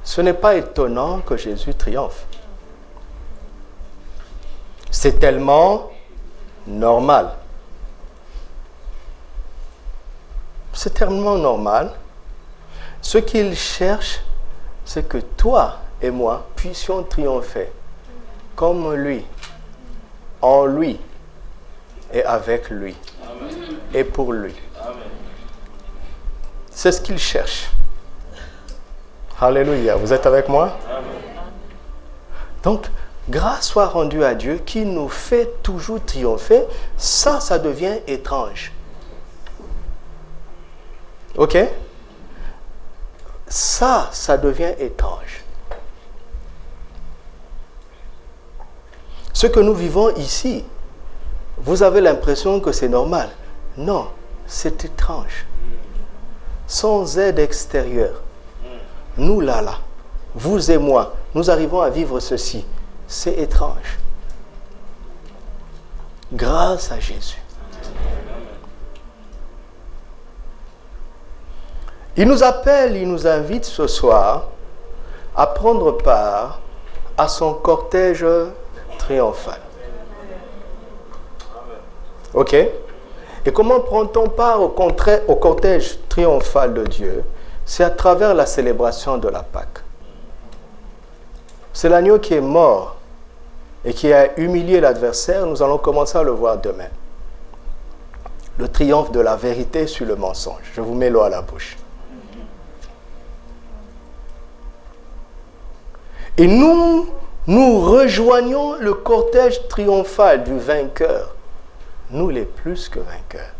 S1: Ce n'est pas étonnant que Jésus triomphe. C'est tellement normal. C'est tellement normal. Ce qu'il cherche, c'est que toi et moi puissions triompher comme lui, en lui et avec lui. Amen. Et pour lui. Amen. C'est ce qu'il cherche. Alléluia. Vous êtes avec moi? Amen. Donc, grâce soit rendue à Dieu qui nous fait toujours triompher. Ça devient étrange. Ok? Ça devient étrange. Ce que nous vivons ici, vous avez l'impression que c'est normal. Non, c'est étrange. Sans aide extérieure, nous là, vous et moi, nous arrivons à vivre ceci. C'est étrange. Grâce à Jésus. Il nous appelle, il nous invite ce soir à prendre part à son cortège triomphal. Ok? Et comment prend-on part au cortège triomphal de Dieu? C'est à travers la célébration de la Pâque. C'est l'agneau qui est mort et qui a humilié l'adversaire. Nous allons commencer à le voir demain. Le triomphe de la vérité sur le mensonge. Je vous mets l'eau à la bouche. Et nous rejoignons le cortège triomphal du vainqueur. Nous les plus que vainqueurs.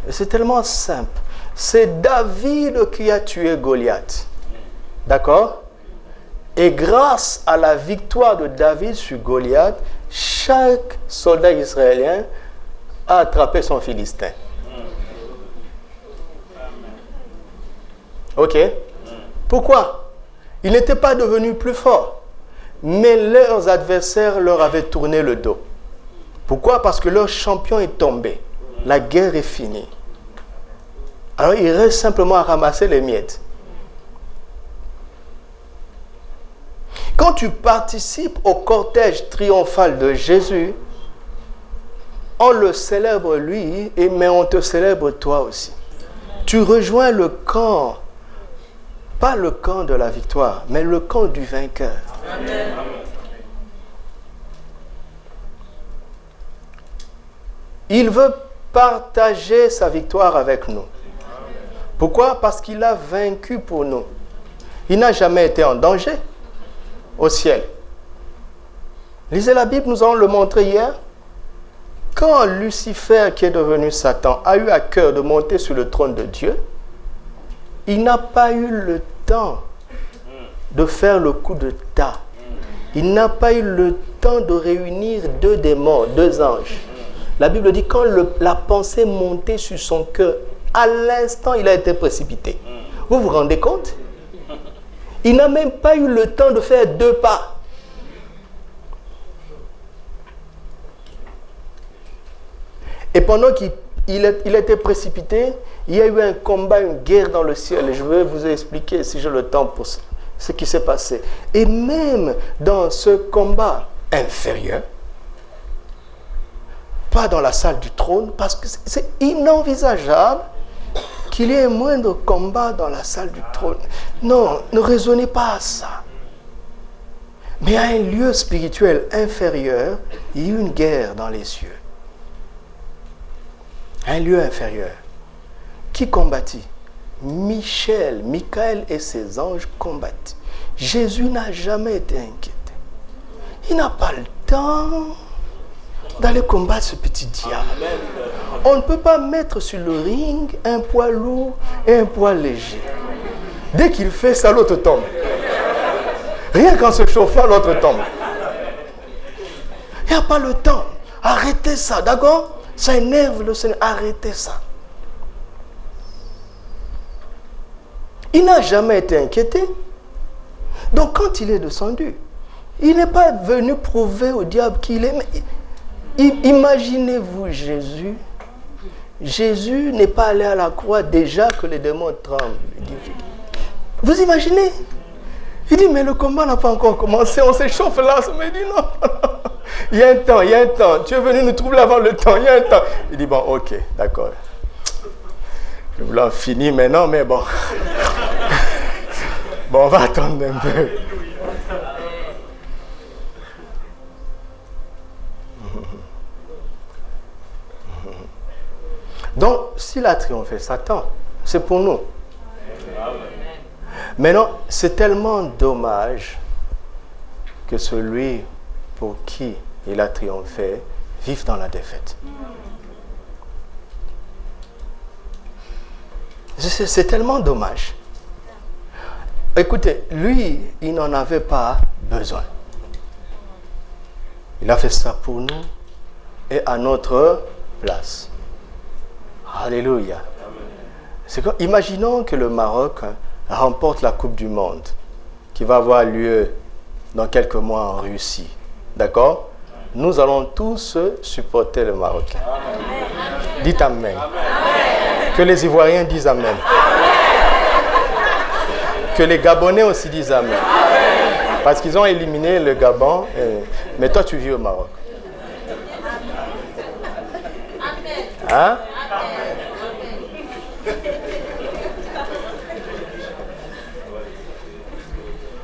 S1: Et c'est tellement simple. C'est David qui a tué Goliath. D'accord? Et grâce à la victoire de David sur Goliath, chaque soldat israélien a attrapé son Philistin. Ok? Pourquoi? Ils n'étaient pas devenus plus forts, mais leurs adversaires leur avaient tourné le dos. Pourquoi? Parce que leur champion est tombé. La guerre est finie. Alors il reste simplement à ramasser les miettes. Quand tu participes au cortège triomphal de Jésus, on le célèbre lui, mais on te célèbre toi aussi. Tu rejoins le camp. Pas le camp de la victoire, mais le camp du vainqueur. Amen. Il veut partager sa victoire avec nous. Pourquoi? Parce qu'il a vaincu pour nous. Il n'a jamais été en danger au ciel. Lisez la Bible, nous allons le montrer hier. Quand Lucifer, qui est devenu Satan, a eu à cœur de monter sur le trône de Dieu, il n'a pas eu le temps de faire le coup de tas. Il n'a pas eu le temps de réunir deux démons, deux anges. La Bible dit quand la pensée montait sur son cœur, à l'instant, il a été précipité. Vous vous rendez compte? Il n'a même pas eu le temps de faire deux pas. Et pendant qu'il était précipité, il y a eu un combat, une guerre dans le ciel. Et je vais vous expliquer, si j'ai le temps, pour ce qui s'est passé. Et même dans ce combat inférieur, pas dans la salle du trône, parce que c'est inenvisageable qu'il y ait un moindre combat dans la salle du trône. Non, ne raisonnez pas à ça. Mais à un lieu spirituel inférieur, il y a eu une guerre dans les cieux. Un lieu inférieur. Qui combattit? Michaël et ses anges combattent. Jésus n'a jamais été inquiété. Il n'a pas le temps d'aller combattre ce petit diable. On ne peut pas mettre sur le ring un poids lourd et un poids léger. Dès qu'il fait ça, l'autre tombe. Rien qu'en se chauffant, l'autre tombe. Il n'y a pas le temps. Arrêtez ça, d'accord? Ça énerve le Seigneur. Arrêtez ça. Il n'a jamais été inquiété. Donc quand il est descendu, il n'est pas venu prouver au diable qu'il est... Imaginez-vous Jésus Jésus n'est pas allé à la croix déjà que les démons tremblent. Vous imaginez? Il dit, mais le combat n'a pas encore commencé, on s'échauffe là. Il dit, non, il y a un temps, il y a un temps. Tu es venu nous troubler avant le temps, il y a un temps. Il dit, bon, ok, d'accord. Je voulais en finir maintenant, mais bon. Bon, on va attendre un peu. Donc, s'il a triomphé, Satan, c'est pour nous. Maintenant, c'est tellement dommage que celui pour qui il a triomphé vive dans la défaite. C'est tellement dommage. Écoutez, lui, il n'en avait pas besoin. Il a fait ça pour nous et à notre place. Alléluia. Imaginons que le Maroc remporte la Coupe du Monde qui va avoir lieu dans quelques mois en Russie. D'accord? Nous allons tous supporter le Marocain. Amen. Dites Amen. Amen. Que les Ivoiriens disent Amen. Amen. Que les Gabonais aussi disent Amen. Amen. Parce qu'ils ont éliminé le Gabon. Mais toi, tu vis au Maroc. Hein?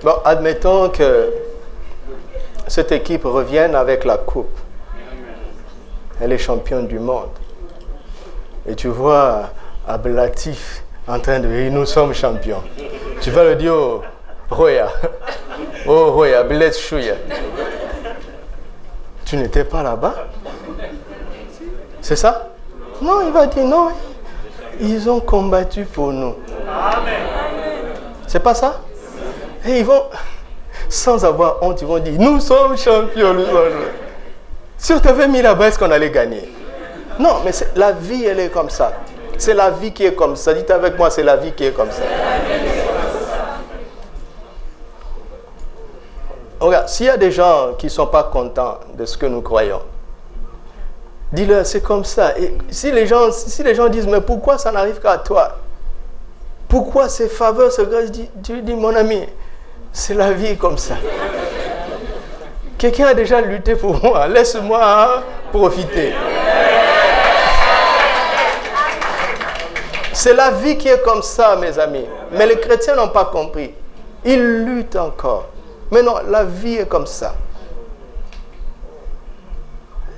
S1: Bon, admettons que cette équipe revienne avec la coupe. Elle est championne du monde. Et tu vois Ablatif en train de dire, nous sommes champions. Tu vas le dire au Roya. Oh Roya, Bled Chouya. Tu n'étais pas là-bas? C'est ça? Non, il va dire non. Ils ont combattu pour nous. C'est pas ça? Et ils vont, sans avoir honte, ils vont dire, nous sommes champions. Si on t'avait mis là-bas, est-ce qu'on allait gagner? Non, mais la vie, elle est comme ça. C'est la vie qui est comme ça. Dites avec moi, c'est la vie qui est comme ça. Regarde, s'il y a des gens qui ne sont pas contents de ce que nous croyons, dis-leur, c'est comme ça. Et si les gens disent, mais pourquoi ça n'arrive qu'à toi? Pourquoi ces faveurs, ce grâce? Tu dis, mon ami, c'est la vie comme ça. Quelqu'un a déjà lutté pour moi. Laisse-moi profiter. C'est la vie qui est comme ça, mes amis. Mais les chrétiens n'ont pas compris. Ils luttent encore. Mais non, la vie est comme ça.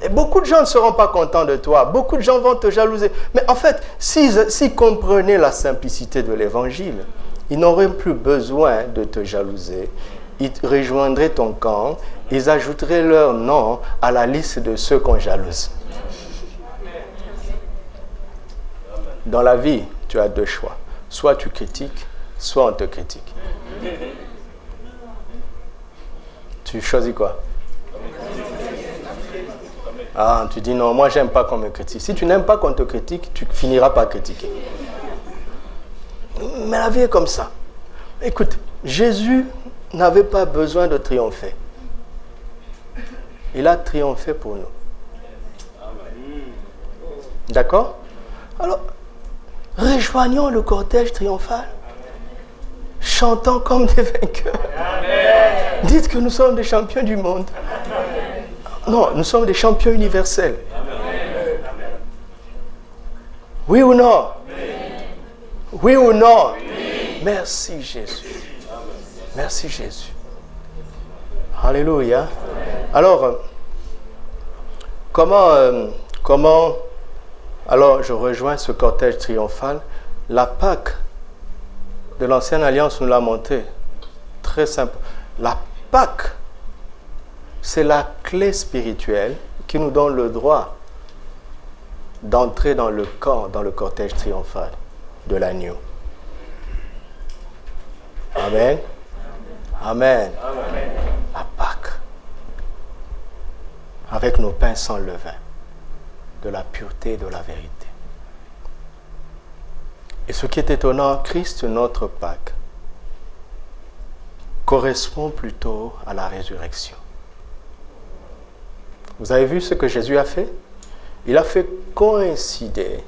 S1: Et beaucoup de gens ne seront pas contents de toi. Beaucoup de gens vont te jalouser. Mais en fait, s'ils comprenaient la simplicité de l'évangile, ils n'auraient plus besoin de te jalouser. Ils rejoindraient ton camp. Ils ajouteraient leur nom à la liste de ceux qu'on jalouse. Dans la vie, tu as deux choix. Soit tu critiques, soit on te critique. Tu choisis quoi? Ah, tu dis non, moi j'aime pas qu'on me critique. Si tu n'aimes pas qu'on te critique, tu finiras par critiquer. Mais la vie est comme ça. Écoute, Jésus n'avait pas besoin de triompher. Il a triomphé pour nous. D'accord? Alors, rejoignons le cortège triomphal. Chantons comme des vainqueurs. Amen. Dites que nous sommes des champions du monde. Amen. Non, nous sommes des champions universels. Amen. Oui ou non? Amen. Oui ou non? Amen. Merci Jésus. Merci Jésus. Alléluia. Alors, comment alors je rejoins ce cortège triomphal? La Pâque de l'Ancienne Alliance nous l'a montré. Très simple. La Pâque, c'est la clé spirituelle qui nous donne le droit d'entrer dans le camp, dans le cortège triomphal de l'agneau. Amen. Amen. Amen. La Pâque. Avec nos pains sans levain, de la pureté et de la vérité. Et ce qui est étonnant, Christ, notre Pâque, correspond plutôt à la résurrection. Vous avez vu ce que Jésus a fait? Il a fait coïncider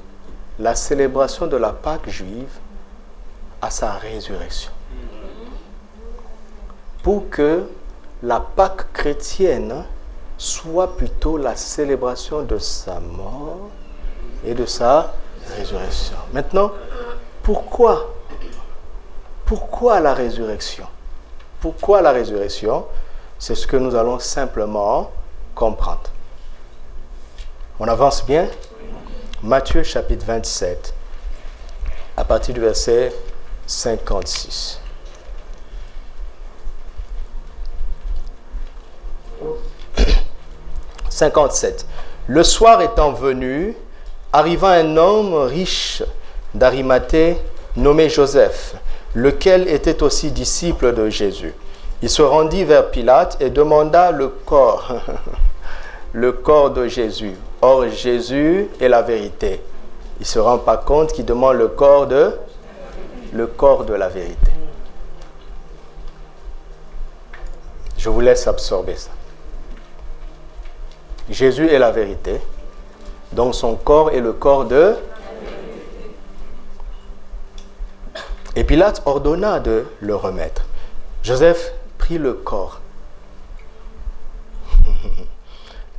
S1: la célébration de la Pâque juive à sa résurrection. Pour que la Pâque chrétienne soit plutôt la célébration de sa mort et de sa résurrection. Maintenant, pourquoi la résurrection? Pourquoi la résurrection? C'est ce que nous allons simplement comprendre. On avance bien? Matthieu chapitre 27, à partir du verset 56. « 57. Le soir étant venu, arriva un homme riche d'Arimathée nommé Joseph, lequel était aussi disciple de Jésus. Il se rendit vers Pilate et demanda le corps de Jésus. Or, Jésus est la vérité. Il ne se rend pas compte qu'il demande le corps de la vérité. Je vous laisse absorber ça. Jésus est la vérité. Donc son corps est le corps de... Et Pilate ordonna de le remettre. Joseph prit le corps,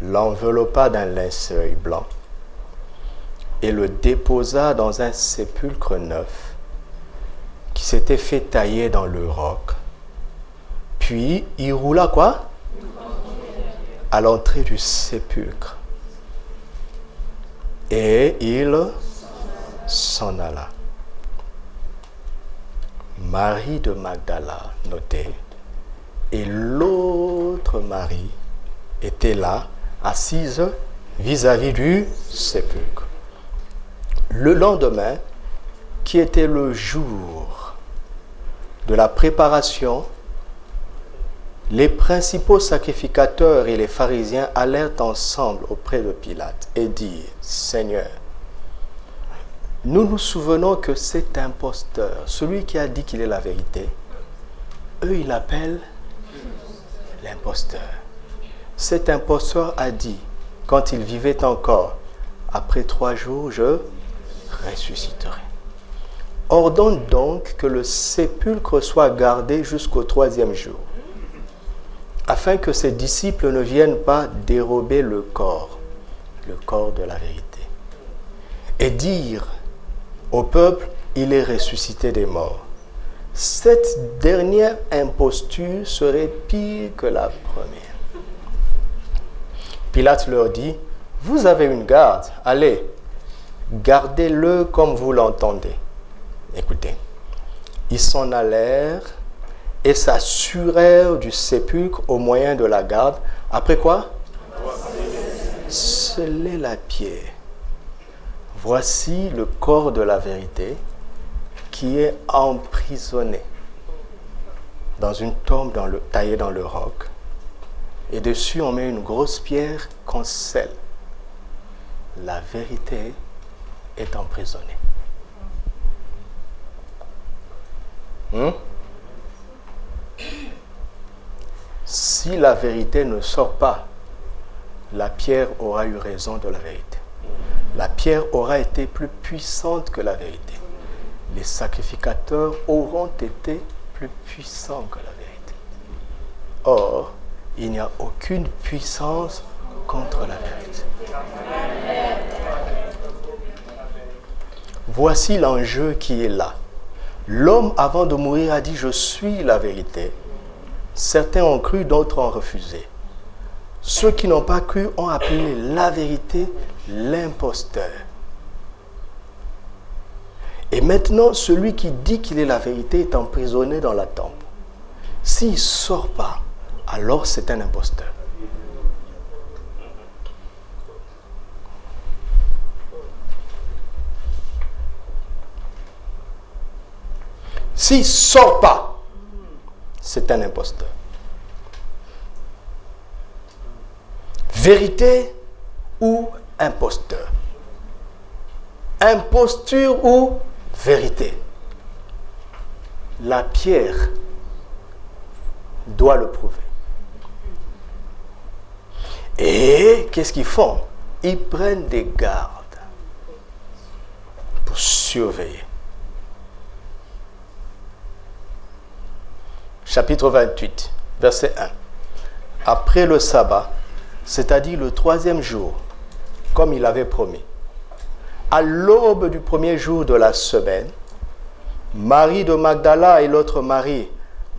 S1: l'enveloppa d'un linceul blanc et le déposa dans un sépulcre neuf qui s'était fait tailler dans le roc. Puis il roula quoi? À l'entrée du sépulcre. Et il s'en alla. Marie de Magdala, notez, et l'autre Marie était là, assise vis-à-vis du sépulcre. Le lendemain, qui était le jour de la préparation, les principaux sacrificateurs et les pharisiens allèrent ensemble auprès de Pilate et dirent, « Seigneur, nous nous souvenons que cet imposteur, celui qui a dit qu'il est la vérité, eux, ils l'appellent l'imposteur. Cet imposteur a dit, quand il vivait encore, après 3 jours, je ressusciterai. Ordonne donc que le sépulcre soit gardé jusqu'au 3e jour, afin que ses disciples ne viennent pas dérober le corps de la vérité, et dire au peuple, il est ressuscité des morts. Cette dernière imposture serait pire que la première. Pilate leur dit, vous avez une garde, allez, gardez-le comme vous l'entendez. Écoutez, ils s'en allèrent et s'assurèrent du sépulcre au moyen de la garde. Après quoi? Sceller la pierre. Voici le corps de la vérité qui est emprisonné dans une tombe taillée dans le roc. Et dessus, on met une grosse pierre qu'on scelle. La vérité est emprisonnée. Si la vérité ne sort pas, la pierre aura eu raison de la vérité. La pierre aura été plus puissante que la vérité. Les sacrificateurs auront été plus puissants que la vérité. Or, il n'y a aucune puissance contre la vérité. Voici l'enjeu qui est là. L'homme, avant de mourir, a dit « Je suis la vérité ». Certains ont cru, d'autres ont refusé. Ceux qui n'ont pas cru ont appelé la vérité l'imposteur. Et maintenant, celui qui dit qu'il est la vérité est emprisonné dans la tombe. S'il ne sort pas, alors c'est un imposteur. S'il ne sort pas, c'est un imposteur. Vérité ou imposteur? Imposture ou vérité? La pierre doit le prouver. Et qu'est-ce qu'ils font? Ils prennent des gardes. surveiller. Chapitre 28, verset 1. Après le sabbat, c'est-à-dire le 3e jour, comme il avait promis, à l'aube du premier jour de la semaine, Marie de Magdala et l'autre Marie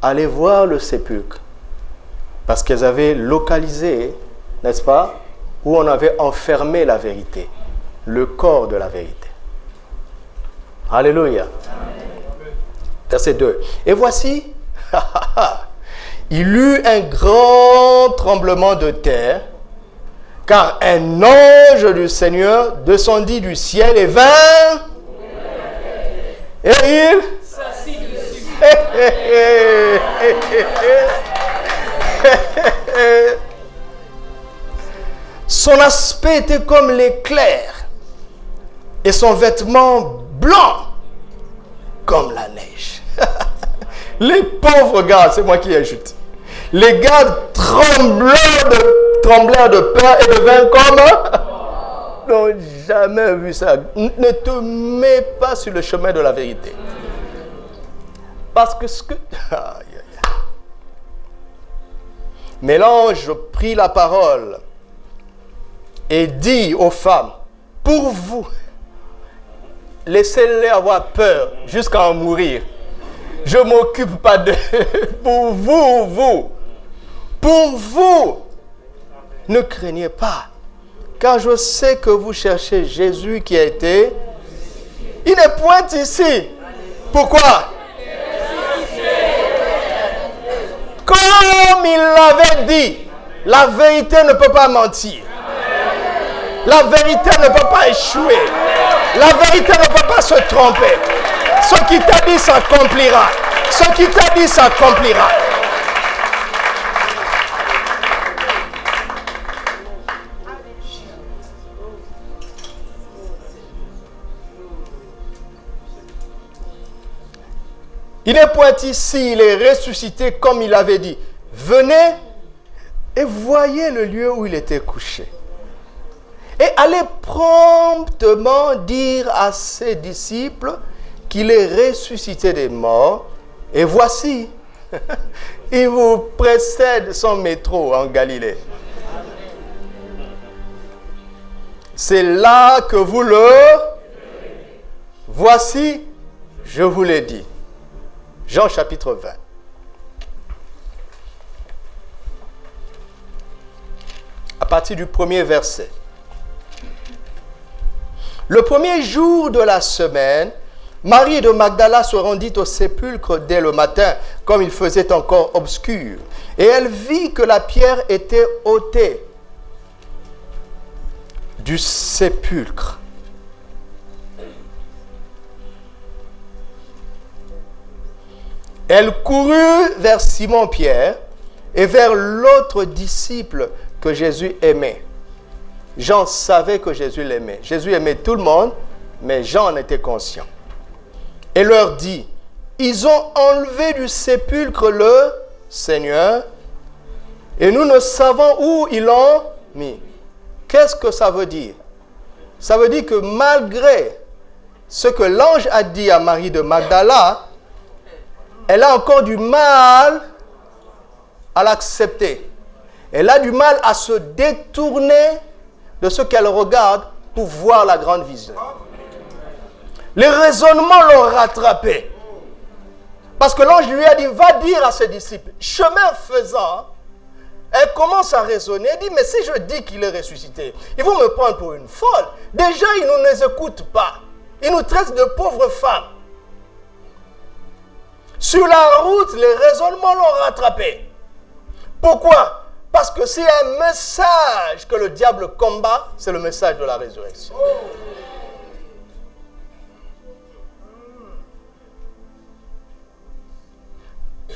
S1: allaient voir le sépulcre parce qu'elles avaient localisé, n'est-ce pas, où on avait enfermé la vérité, le corps de la vérité. Alléluia. Verset 2. Et voici, il eut un grand tremblement de terre, car un ange du Seigneur descendit du ciel et vint, et il s'assit dessus. Son aspect était comme l'éclair, et son vêtement blanc comme la neige. Les pauvres gars, c'est moi qui ajoute. Les gars tremblèrent de peur et devinrent comme... n'ont jamais vu ça. Ne te mets pas sur le chemin de la vérité. Parce que ce que... Mais l'ange prit la parole et dit aux femmes, pour vous, laissez-les avoir peur jusqu'à en mourir. Je ne m'occupe pas de... Pour vous, ne craignez pas. Car je sais que vous cherchez Jésus qui a été... Il n'est point ici. Pourquoi? Comme il l'avait dit, la vérité ne peut pas mentir. La vérité ne peut pas échouer. La vérité ne peut pas se tromper. Ce qui t'a dit s'accomplira. Ce qui t'a dit s'accomplira. Il n'est point ici, il est ressuscité comme il avait dit. Venez et voyez le lieu où il était couché. Et allez promptement dire à ses disciples qu'il est ressuscité des morts. Et voici, il vous précède son métro en Galilée. C'est là que vous le... Voici, je vous l'ai dit. Jean chapitre 20. À partir du premier verset. Le premier jour de la semaine, Marie de Magdala se rendit au sépulcre dès le matin, comme il faisait encore obscur. Et elle vit que la pierre était ôtée du sépulcre. Elle courut vers Simon-Pierre et vers l'autre disciple que Jésus aimait. Jean savait que Jésus l'aimait. Jésus aimait tout le monde, mais Jean en était conscient. Et leur dit, ils ont enlevé du sépulcre le Seigneur et nous ne savons où ils l'ont mis. Qu'est-ce que ça veut dire? Ça veut dire que malgré ce que l'ange a dit à Marie de Magdala, elle a encore du mal à l'accepter. Elle a du mal à se détourner de ce qu'elle regarde pour voir la grande vision. Les raisonnements l'ont rattrapé. Parce que l'ange lui a dit, va dire à ses disciples. Chemin faisant, elle commence à raisonner. Elle dit, mais si je dis qu'il est ressuscité, ils vont me prendre pour une folle. Déjà, ils ne nous écoutent pas. Ils nous traitent de pauvres femmes. Sur la route, les raisonnements l'ont rattrapé. Pourquoi? Parce que c'est un message que le diable combat, c'est le message de la résurrection.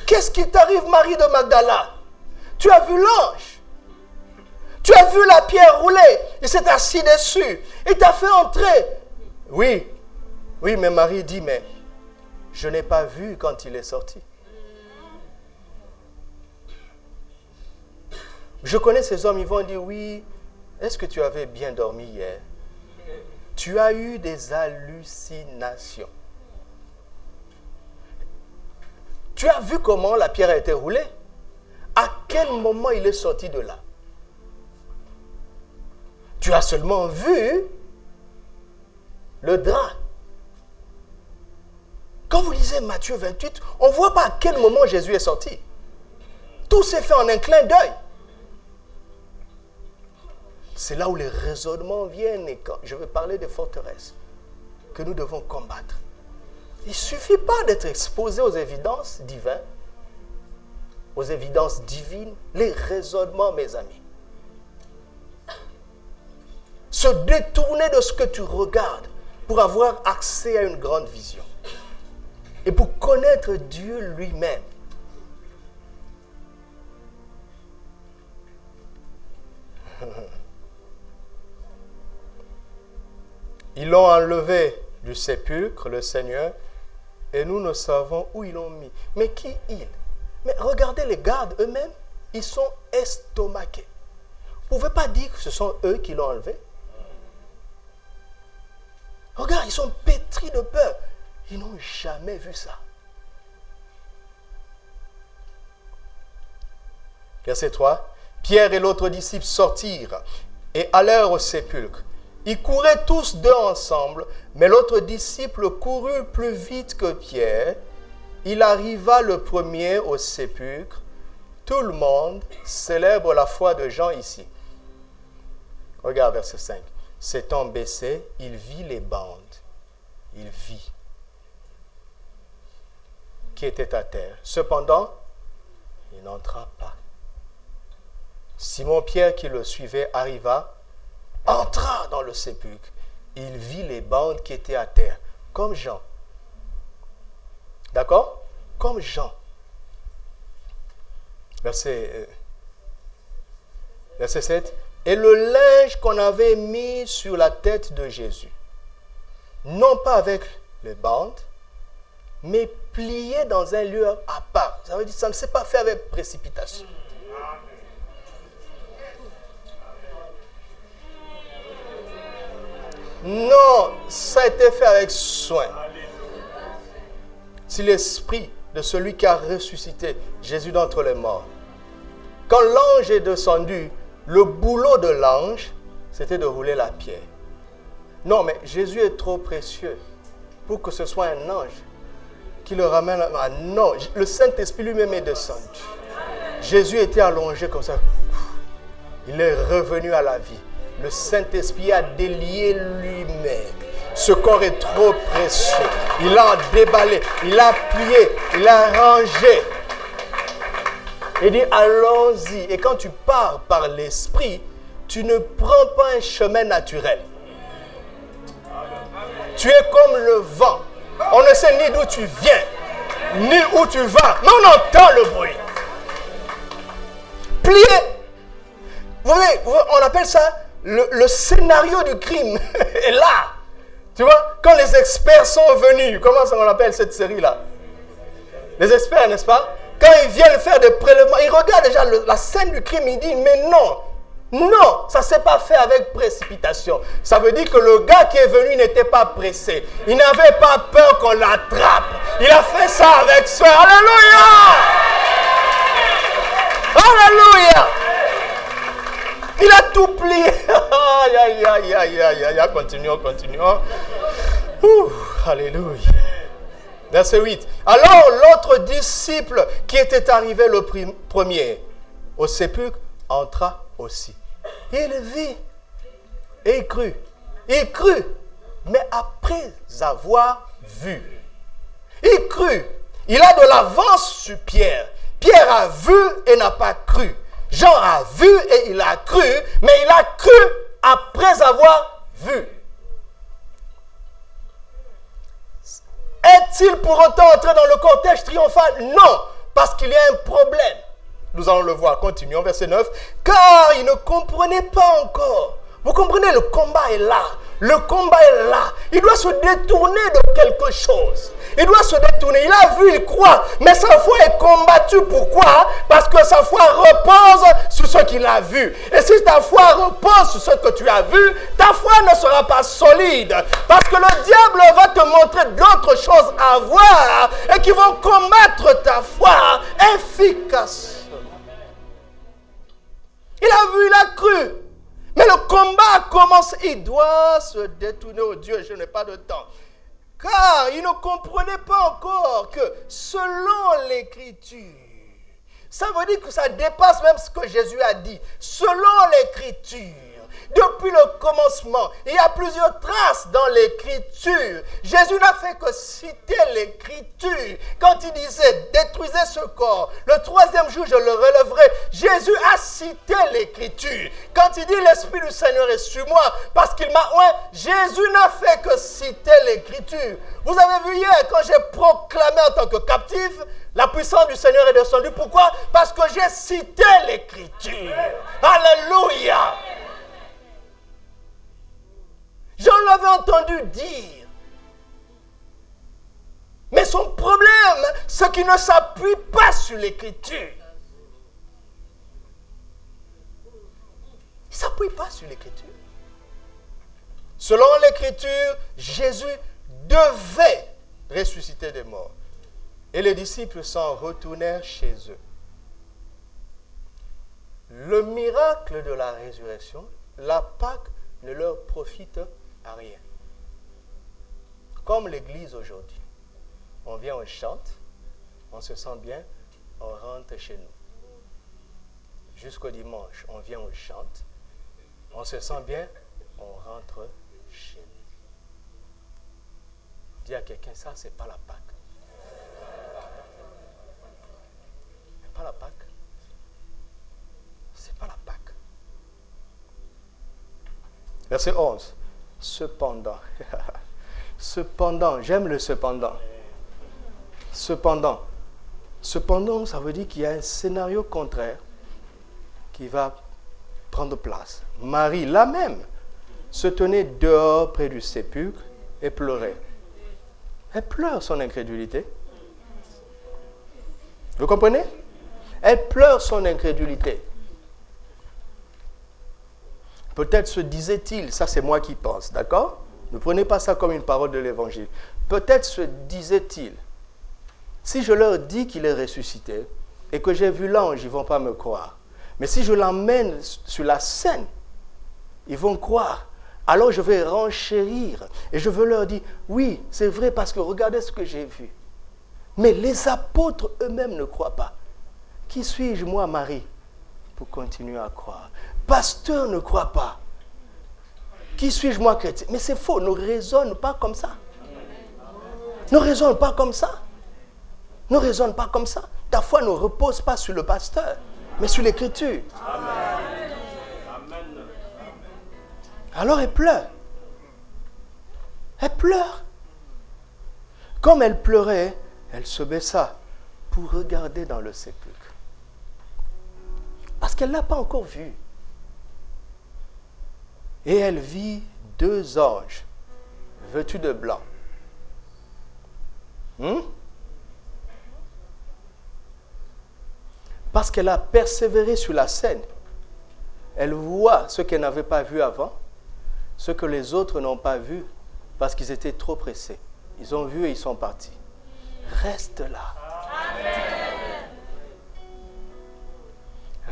S1: Qu'est-ce qui t'arrive, Marie de Magdala? Tu as vu l'ange. Tu as vu la pierre rouler. Il s'est assis dessus. Il t'a fait entrer. Oui, mais Marie dit, mais je n'ai pas vu quand il est sorti. Je connais ces hommes, ils vont dire, oui, est-ce que tu avais bien dormi hier? Tu as eu des hallucinations. Tu as vu comment la pierre a été roulée? À quel moment il est sorti de là? Tu as seulement vu le drap. Quand vous lisez Matthieu 28, on ne voit pas à quel moment Jésus est sorti. Tout s'est fait en un clin d'œil. C'est là où les raisonnements viennent. Et quand je vais parler des forteresses que nous devons combattre. Il ne suffit pas d'être exposé aux évidences divines, aux évidences divines, les raisonnements, mes amis. Se détourner de ce que tu regardes pour avoir accès à une grande vision. Et pour connaître Dieu lui-même. Ils l'ont enlevé du sépulcre, le Seigneur, et nous ne savons où ils l'ont mis. Mais qui ils? Mais regardez les gardes eux-mêmes, ils sont estomaqués. Vous ne pouvez pas dire que ce sont eux qui l'ont enlevé? Regarde, ils sont pétris de peur. Ils n'ont jamais vu ça. Verset 3. Pierre et l'autre disciple sortirent et allèrent au sépulcre. Ils couraient tous deux ensemble, mais l'autre disciple courut plus vite que Pierre. Il arriva le premier au sépulcre. Tout le monde célèbre la foi de Jean ici. Regarde verset 5. S'étant baissé, il vit les bandes. Il vit qui étaient à terre. Cependant, il n'entra pas. Simon-Pierre qui le suivait arriva, entra dans le sépulcre. Il vit les bandes qui étaient à terre, comme Jean. D'accord? Comme Jean. Verset 7. Et le linge qu'on avait mis sur la tête de Jésus, non pas avec les bandes, mais plié dans un lieu à part. Ça veut dire que ça ne s'est pas fait avec précipitation. Non, ça a été fait avec soin. Si l'esprit de celui qui a ressuscité Jésus d'entre les morts, quand l'ange est descendu, le boulot de l'ange, c'était de rouler la pierre. Non, mais Jésus est trop précieux pour que ce soit un ange qui le ramène. Ah non, le Saint-Esprit lui-même est descendu. Jésus était allongé comme ça. Il est revenu à la vie. Le Saint-Esprit a délié lui-même. Ce corps est trop précieux. Il a déballé, il a plié, il a rangé. Il dit allons-y. Et quand tu pars par l'Esprit, tu ne prends pas un chemin naturel. Tu es comme le vent. On ne sait ni d'où tu viens, ni où tu vas, mais on entend le bruit. Plié. Vous voyez, on appelle ça le scénario du crime est là. Tu vois, quand les experts sont venus, comment on appelle cette série-là? Les experts, n'est-ce pas? Quand ils viennent faire des prélèvements, ils regardent déjà la scène du crime, ils disent, mais non, ça ne s'est pas fait avec précipitation. Ça veut dire que le gars qui est venu n'était pas pressé. Il n'avait pas peur qu'on l'attrape. Il a fait ça avec soin. Alléluia! Alléluia! Il a tout plié. Aïe. Continuons. Alléluia. Verset 8. Alors l'autre disciple qui était arrivé le premier au sépulcre entra aussi. Il vit et il crut. Il crut, mais après avoir vu. Il crut. Il a de l'avance sur Pierre. Pierre a vu et n'a pas cru. Jean a vu et il a cru, mais il a cru après avoir vu. Est-il pour autant entré dans le cortège triomphal? Non, parce qu'il y a un problème. Nous allons le voir. Continuons, verset 9. Car il ne comprenait pas encore. Vous comprenez, le combat est là. Le combat est là. Il doit se détourner de quelque chose.
S2: il doit se détourner. Il a vu, il croit, mais sa foi est combattue. Pourquoi? Parce que sa foi repose sur ce qu'il a vu. Et si ta foi repose sur ce que tu as vu, ta foi ne sera pas solide. Parce que le diable va te montrer d'autres choses à voir et qui vont combattre ta foi efficacement. Il a vu, il a cru. Mais le combat commence. Il doit se détourner. Oh Dieu, je n'ai pas de temps. Car il ne comprenait pas encore que selon l'Écriture, ça veut dire que ça dépasse même ce que Jésus a dit. Selon l'Écriture, depuis le commencement, il y a plusieurs traces dans l'Écriture. Jésus n'a fait que citer l'Écriture. Quand il disait, détruisez ce corps, le troisième jour je le relèverai, Jésus a cité l'Écriture. Quand il dit, l'Esprit du Seigneur est sur moi, parce qu'il m'a oint, Jésus n'a fait que citer l'Écriture. Vous avez vu hier, quand j'ai proclamé en tant que captif, la puissance du Seigneur est descendue. Pourquoi? Parce que j'ai cité l'Écriture. Alléluia! Jean l'avait entendu dire. Mais son problème, c'est qu'il ne s'appuie pas sur l'Écriture. Il ne s'appuie pas sur l'Écriture. Selon l'Écriture, Jésus devait ressusciter des morts. Et les disciples s'en retournèrent chez eux. Le miracle de la résurrection, la Pâque, ne leur profite à rien. Comme l'église aujourd'hui. On vient, on chante, on se sent bien, on rentre chez nous. Jusqu'au dimanche, on vient, on chante, on se sent bien, on rentre chez nous. Dis à quelqu'un, ça, c'est pas la Pâque. C'est pas la Pâque. C'est pas la Pâque. Verset 11. Cependant. Cependant. J'aime le cependant. Cependant. Cependant, ça veut dire qu'il y a un scénario contraire qui va prendre place. Marie, la même, se tenait dehors près du sépulcre et pleurait. Elle pleure son incrédulité. Vous comprenez? Elle pleure son incrédulité. Peut-être se disait-il, ça c'est moi qui pense, d'accord? Ne prenez pas ça comme une parole de l'Évangile. Peut-être se disait-il, si je leur dis qu'il est ressuscité et que j'ai vu l'ange, ils ne vont pas me croire. Mais si je l'emmène sur la scène, ils vont croire. Alors je vais renchérir et je veux leur dire, oui, c'est vrai parce que regardez ce que j'ai vu. Mais les apôtres eux-mêmes ne croient pas. Qui suis-je, moi, Marie, pour continuer à croire? Pasteur ne croit pas. Qui suis-je, moi, chrétien? Mais c'est faux, ne raisonne pas comme ça. Ne raisonne pas comme ça. Ne raisonne pas comme ça. Ta foi ne repose pas sur le pasteur, mais sur l'Écriture. Amen. Alors elle pleure. Elle pleure. Comme elle pleurait, elle se baissa pour regarder dans le sépulcre. Parce qu'elle ne l'a pas encore vu. Et elle vit 2 anges vêtus de blanc. Parce qu'elle a persévéré sur la scène. Elle voit ce qu'elle n'avait pas vu avant, ce que les autres n'ont pas vu, parce qu'ils étaient trop pressés. Ils ont vu et ils sont partis. Reste là. Amen.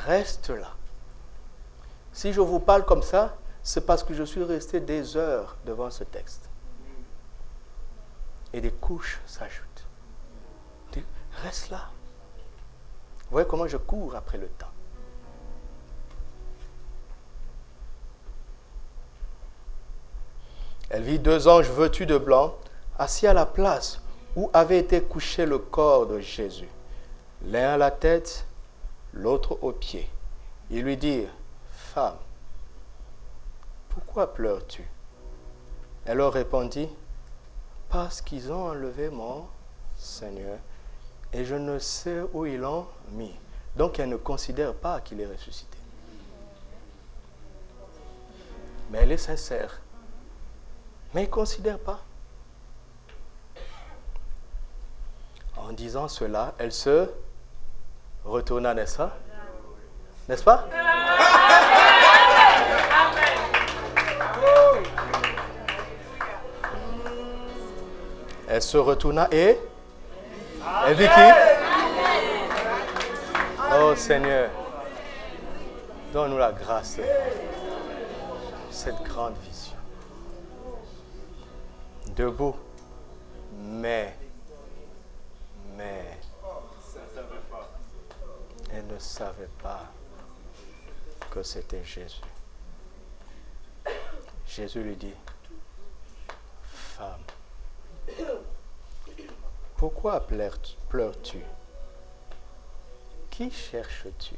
S2: Reste là. Si je vous parle comme ça, c'est parce que je suis resté des heures devant ce texte. Et des couches s'ajoutent. Reste là. Vous voyez comment je cours après le temps. Elle vit 2 anges vêtus de blanc, assis à la place où avait été couché le corps de Jésus. L'un à la tête, l'autre aux pieds. Ils lui dirent, « Femme, pourquoi pleures-tu » Elle leur répondit, « Parce qu'ils ont enlevé mon Seigneur, et je ne sais où ils l'ont mis. » Donc elle ne considère pas qu'il est ressuscité. Mais elle est sincère. Mais elle ne considère pas.
S1: En disant cela, elle se retourna, n'est-ce pas? N'est-ce pas? Elle se retourna et elle vit qui? Oh Seigneur, donne-nous la grâce de cette grande vision. Debout, mais elle ne savait pas que c'était Jésus. Jésus lui dit, femme, pourquoi pleures-tu? Qui cherches-tu?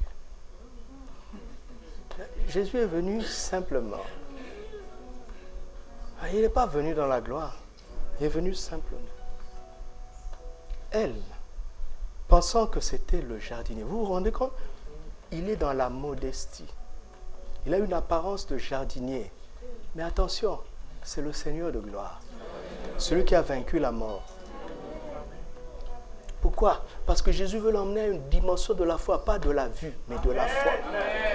S1: Jésus est venu simplement. Il n'est pas venu dans la gloire. Il est venu simplement. Elle, pensant que c'était le jardinier. Vous vous rendez compte? Il est dans la modestie. Il a une apparence de jardinier. Mais attention, c'est le Seigneur de gloire. Celui qui a vaincu la mort. Pourquoi? Parce que Jésus veut l'emmener à une dimension de la foi, pas de la vue, mais de la foi.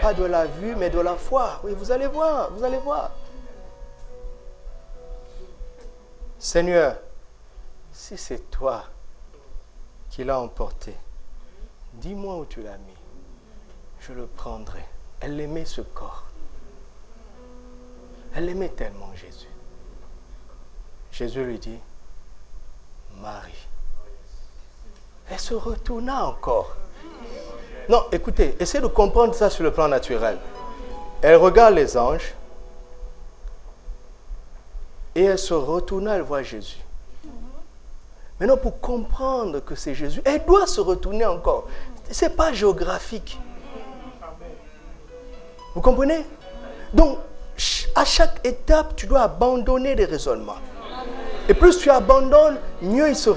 S1: Pas de la vue, mais de la foi. Oui, vous allez voir, vous allez voir. Seigneur, si c'est toi qui l'as emporté, dis-moi où tu l'as mis. Je le prendrai. Elle aimait ce corps. Elle aimait tellement Jésus. Jésus lui dit, Marie. Elle se retourna encore. Non, écoutez, essayez de comprendre ça sur le plan naturel. Elle regarde les anges et elle se retourna, elle voit Jésus. Maintenant, pour comprendre que c'est Jésus, elle doit se retourner encore. Ce n'est pas géographique. Vous comprenez? Donc, à chaque étape, tu dois abandonner des raisonnements. Et plus tu abandonnes, mieux il se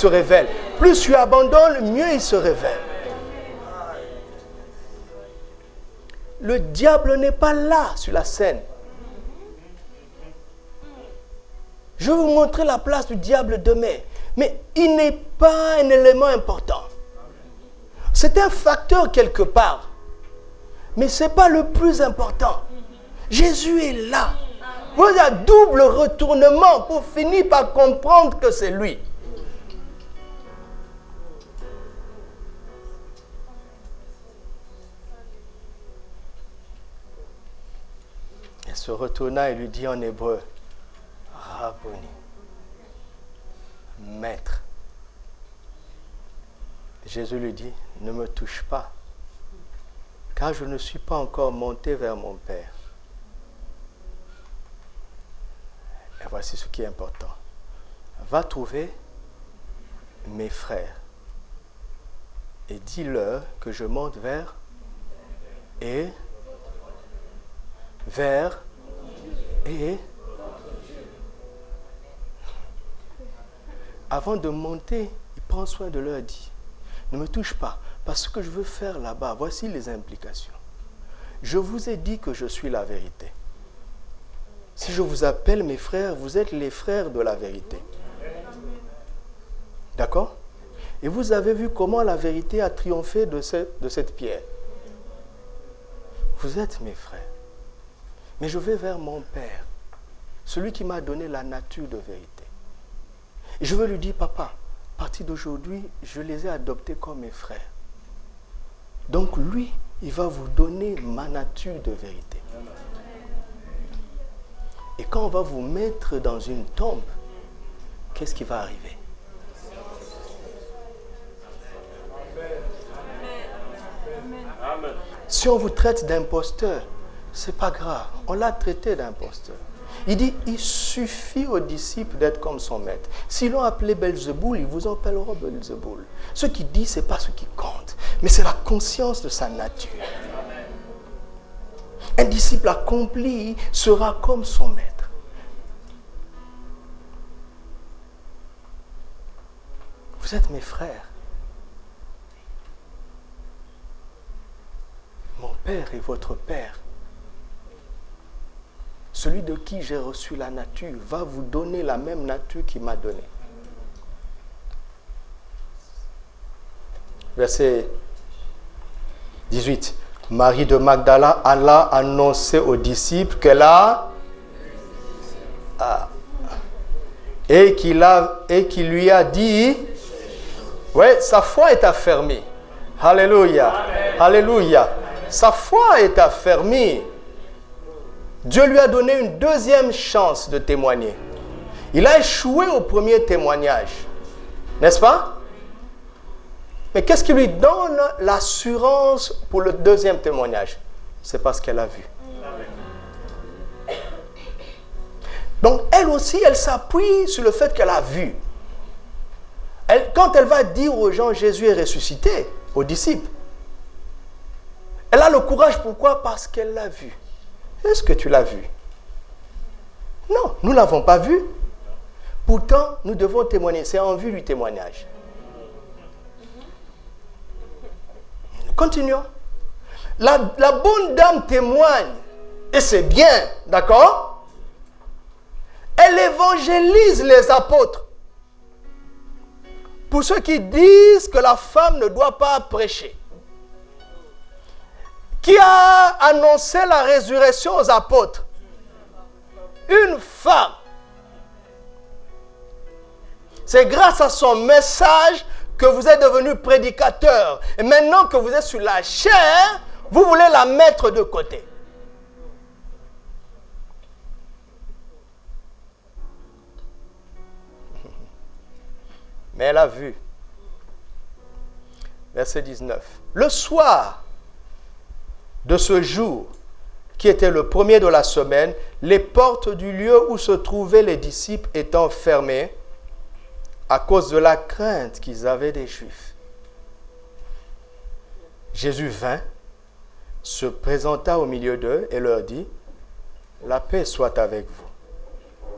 S1: révèle. Plus tu abandonnes, mieux il se révèle. Le diable n'est pas là sur la scène. Je vais vous montrer la place du diable demain. Mais il n'est pas un élément important. C'est un facteur quelque part. Mais ce n'est pas le plus important. Jésus est là. Vous avez un double retournement pour finir par comprendre que c'est lui. Elle se retourna et lui dit en hébreu, Rabboni, maître. Jésus lui dit, ne me touche pas, car je ne suis pas encore monté vers mon Père. Et voici ce qui est important. Va trouver mes frères et dis-leur que je monte vers avant de monter, il prend soin de leur dire, ne me touche pas, parce que je veux faire là-bas, voici les implications. Je vous ai dit que je suis la vérité. Si je vous appelle mes frères, vous êtes les frères de la vérité. D'accord? Et vous avez vu comment la vérité a triomphé de cette pierre. Vous êtes mes frères. Mais je vais vers mon Père, celui qui m'a donné la nature de vérité. Et je veux lui dire, papa, à partir d'aujourd'hui, je les ai adoptés comme mes frères. Donc lui, il va vous donner ma nature de vérité. Et quand on va vous mettre dans une tombe, qu'est-ce qui va arriver? Si on vous traite d'imposteur, c'est pas grave. On l'a traité d'imposteur. Il dit, il suffit aux disciples d'être comme son maître. S'ils l'ont appelé Belzéboul, ils vous appelleront Belzéboul. Ce qu'il dit, ce n'est pas ce qui compte, mais c'est la conscience de sa nature. Un disciple accompli sera comme son maître. Vous êtes mes frères. Mon Père est votre Père. Celui de qui j'ai reçu la nature va vous donner la même nature qu'il m'a donnée. verset 18. Marie de Magdala alla annoncer aux disciples qu'elle a... et qu'il lui a dit... Ouais, sa foi est affermie. Alléluia. Amen. Alléluia. Sa foi est affermie. Dieu lui a donné une deuxième chance de témoigner. Il a échoué au premier témoignage. N'est-ce pas? Mais qu'est-ce qui lui donne l'assurance pour le deuxième témoignage? C'est parce qu'elle a vu. Donc, elle aussi, elle s'appuie sur le fait qu'elle a vu. Quand elle va dire aux gens, Jésus est ressuscité, aux disciples, elle a le courage. Pourquoi? Parce qu'elle l'a vu. Est-ce que tu l'as vu? Non, nous ne l'avons pas vu. Pourtant, nous devons témoigner. C'est en vue du témoignage. Continuons. La bonne dame témoigne. Et c'est bien, d'accord? Elle évangélise les apôtres. Pour ceux qui disent que la femme ne doit pas prêcher. Qui a annoncé la résurrection aux apôtres? Une femme. C'est grâce à son message que vous êtes devenu prédicateur. Et maintenant que vous êtes sur la chair, vous voulez la mettre de côté. Mais elle a vu. Verset 19. Le soir de ce jour, qui était le premier de la semaine, les portes du lieu où se trouvaient les disciples étant fermées à cause de la crainte qu'ils avaient des Juifs. Jésus vint, se présenta au milieu d'eux et leur dit, « La paix soit avec vous. »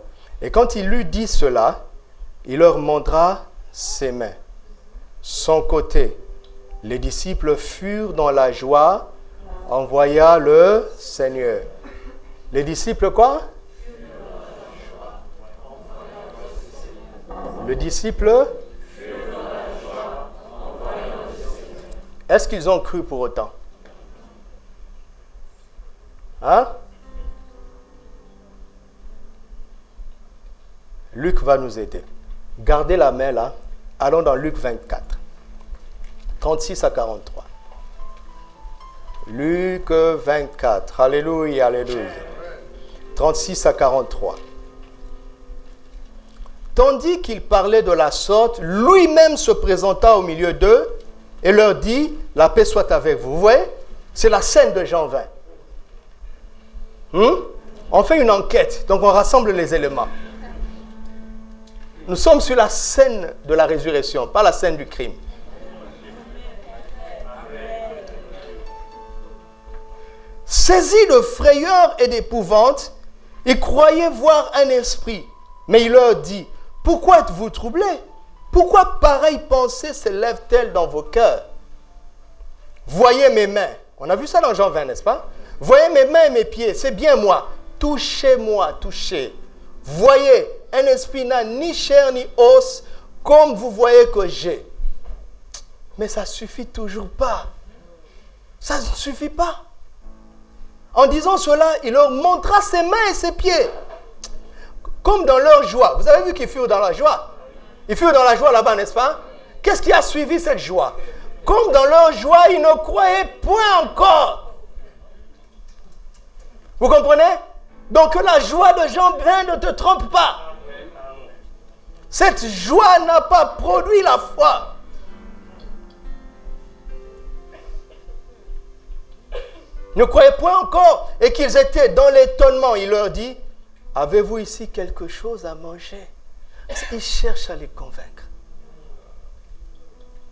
S1: Et quand il eut dit cela, il leur montra ses mains. Son côté, les disciples furent dans la joie, en voyant le Seigneur. Les disciples quoi? Le disciple? Est-ce qu'ils ont cru pour autant? Hein? Luc va nous aider. Gardez la main là. Allons dans Luc 24. 36 à 43. Luc 24. Alléluia, alléluia. 36 à 43. Tandis qu'il parlait de la sorte, lui-même se présenta au milieu d'eux et leur dit, « La paix soit avec vous. » Vous voyez? C'est la scène de Jean 20. On fait une enquête, donc on rassemble les éléments. Nous sommes sur la scène de la résurrection, pas la scène du crime. Saisi de frayeur et d'épouvante, ils croyaient voir un esprit. Mais il leur dit, « Pourquoi êtes-vous troublés? Pourquoi pareille pensée s'élève-t-elle dans vos cœurs? Voyez mes mains. » On a vu ça dans Jean 20, n'est-ce pas? « Voyez mes mains et mes pieds, c'est bien moi. Touchez-moi, touchez. Voyez, un esprit n'a ni chair ni os, comme vous voyez que j'ai. » Mais ça ne suffit toujours pas. Ça ne suffit pas. En disant cela, il leur montra ses mains et ses pieds. Comme dans leur joie. Vous avez vu qu'ils furent dans la joie. Ils furent dans la joie là-bas, n'est-ce pas? Qu'est-ce qui a suivi cette joie? Comme dans leur joie, ils ne croyaient point encore. Vous comprenez? Donc la joie de Jean 20 ne te trompe pas. Cette joie n'a pas produit la foi. Ne croyaient point encore. Et qu'ils étaient dans l'étonnement. Il leur dit, « Avez-vous ici quelque chose à manger? » Il cherche à les convaincre.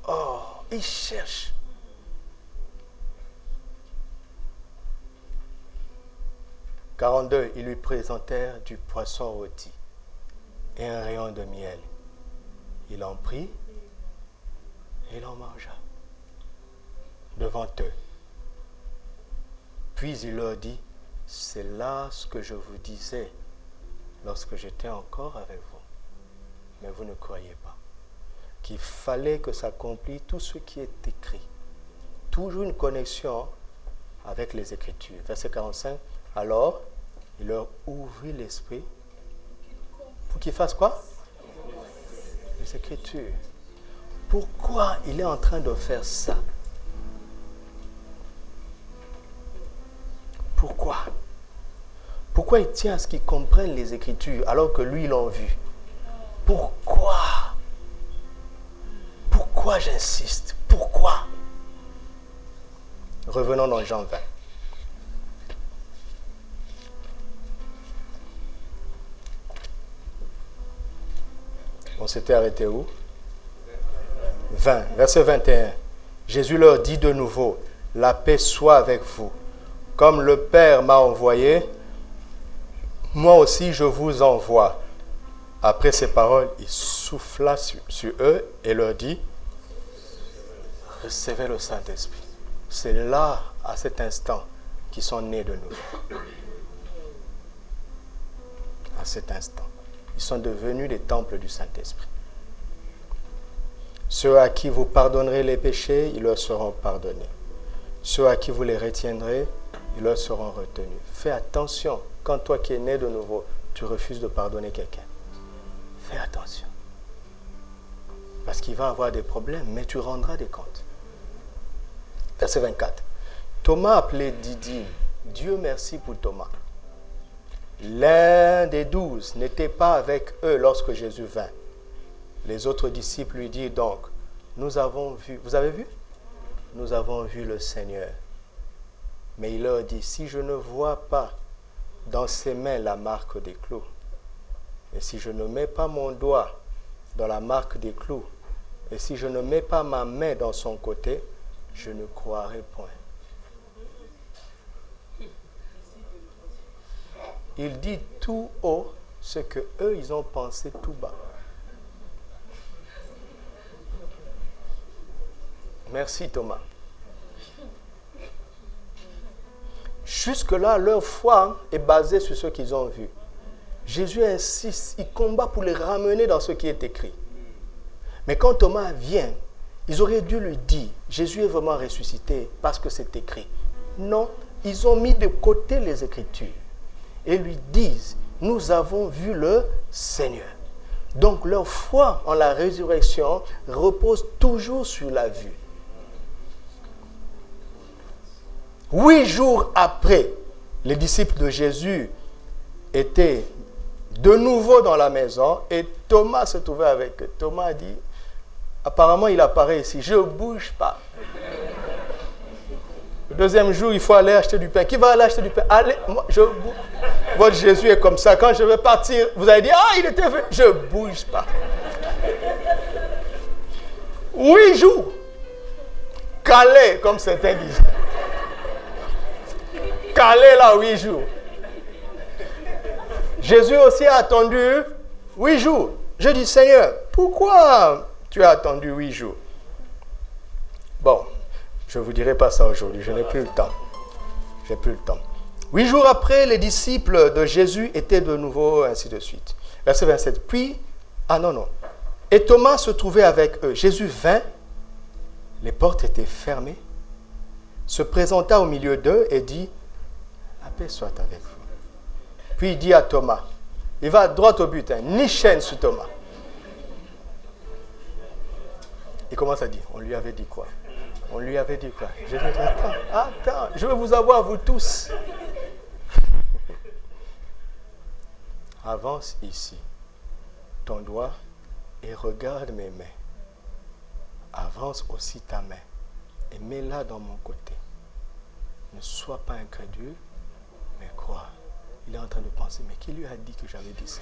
S1: Oh, il cherche. « 42, ils lui présentèrent du poisson rôti et un rayon de miel. Il en prit et il en mangea devant eux. Puis il leur dit, « C'est là ce que je vous disais lorsque j'étais encore avec vous. Mais vous ne croyez pas. qu'il fallait que s'accomplisse tout ce qui est écrit. Toujours une connexion avec les Écritures. Verset 45. Alors, il leur ouvrit l'esprit pour qu'ils fassent quoi? Les Écritures. Pourquoi il est en train de faire ça? Pourquoi? Pourquoi il tient à ce qu'ils comprennent les Écritures alors que lui, ils l'ont vu? Pourquoi? Pourquoi j'insiste? Pourquoi? Revenons dans Jean 20. On s'était arrêté où? 20, verset 21. Jésus leur dit de nouveau, la paix soit avec vous. Comme le Père m'a envoyé, moi aussi je vous envoie. Après ces paroles, il souffla sur eux et leur dit, recevez le Saint-Esprit. C'est là, à cet instant, qu'ils sont nés de nouveau. À cet instant. Ils sont devenus des temples du Saint-Esprit. Ceux à qui vous pardonnerez les péchés, ils leur seront pardonnés. Ceux à qui vous les retiendrez, ils leur seront retenus. Fais attention, quand toi qui es né de nouveau, tu refuses de pardonner quelqu'un. Fais attention. Parce qu'il va avoir des problèmes, mais tu rendras des comptes. Verset 24. Thomas appelé Didyme. Dieu merci pour Thomas. L'un des 12 n'était pas avec eux lorsque Jésus vint. Les autres disciples lui dirent donc, nous avons vu, vous avez vu? Nous avons vu le Seigneur. Mais il leur dit, si je ne vois pas dans ses mains la marque des clous, et si je ne mets pas mon doigt dans la marque des clous, et si je ne mets pas ma main dans son côté, je ne croirai point. Il dit tout haut ce que eux ils ont pensé tout bas. Merci Thomas. Jusque-là, leur foi est basée sur ce qu'ils ont vu. Jésus insiste, il combat pour les ramener dans ce qui est écrit. Mais quand Thomas vient, ils auraient dû lui dire, Jésus est vraiment ressuscité parce que c'est écrit. Non, ils ont mis de côté les Écritures et lui disent, nous avons vu le Seigneur. Donc leur foi en la résurrection repose toujours sur la vue. 8 jours après, les disciples de Jésus étaient de nouveau dans la maison et Thomas se trouvait avec eux. Thomas a dit, apparemment il apparaît ici, je ne bouge pas. Le deuxième jour, il faut aller acheter du pain. Qui va aller acheter du pain? Allez, moi, je bouge. Votre Jésus est comme ça. Quand je vais partir, vous allez dire, ah, il était venu. Je ne bouge pas. 8 jours. Calé, comme certains disent. Calé là, 8 jours. Jésus aussi a attendu 8 jours. Je dis, Seigneur, pourquoi tu as attendu 8 jours? Bon, je ne vous dirai pas ça aujourd'hui, je n'ai plus le temps. J'ai plus le temps. 8 jours après, les disciples de Jésus étaient de nouveau, ainsi de suite. Verset 27. Puis, Et Thomas se trouvait avec eux. Jésus vint, les portes étaient fermées, se présenta au milieu d'eux et dit, la paix soit avec vous. Puis il dit à Thomas, il va droit au but, ni chaîne sur Thomas. Il commence à dire, on lui avait dit quoi? On lui avait dit quoi? Jésus dit, attends, je veux vous avoir, vous tous. Avance ici, ton doigt, et regarde mes mains. Avance aussi ta main, et mets-la dans mon côté. Ne sois pas incrédule, mais crois. Il est en train de penser, mais qui lui a dit que j'avais dit ça?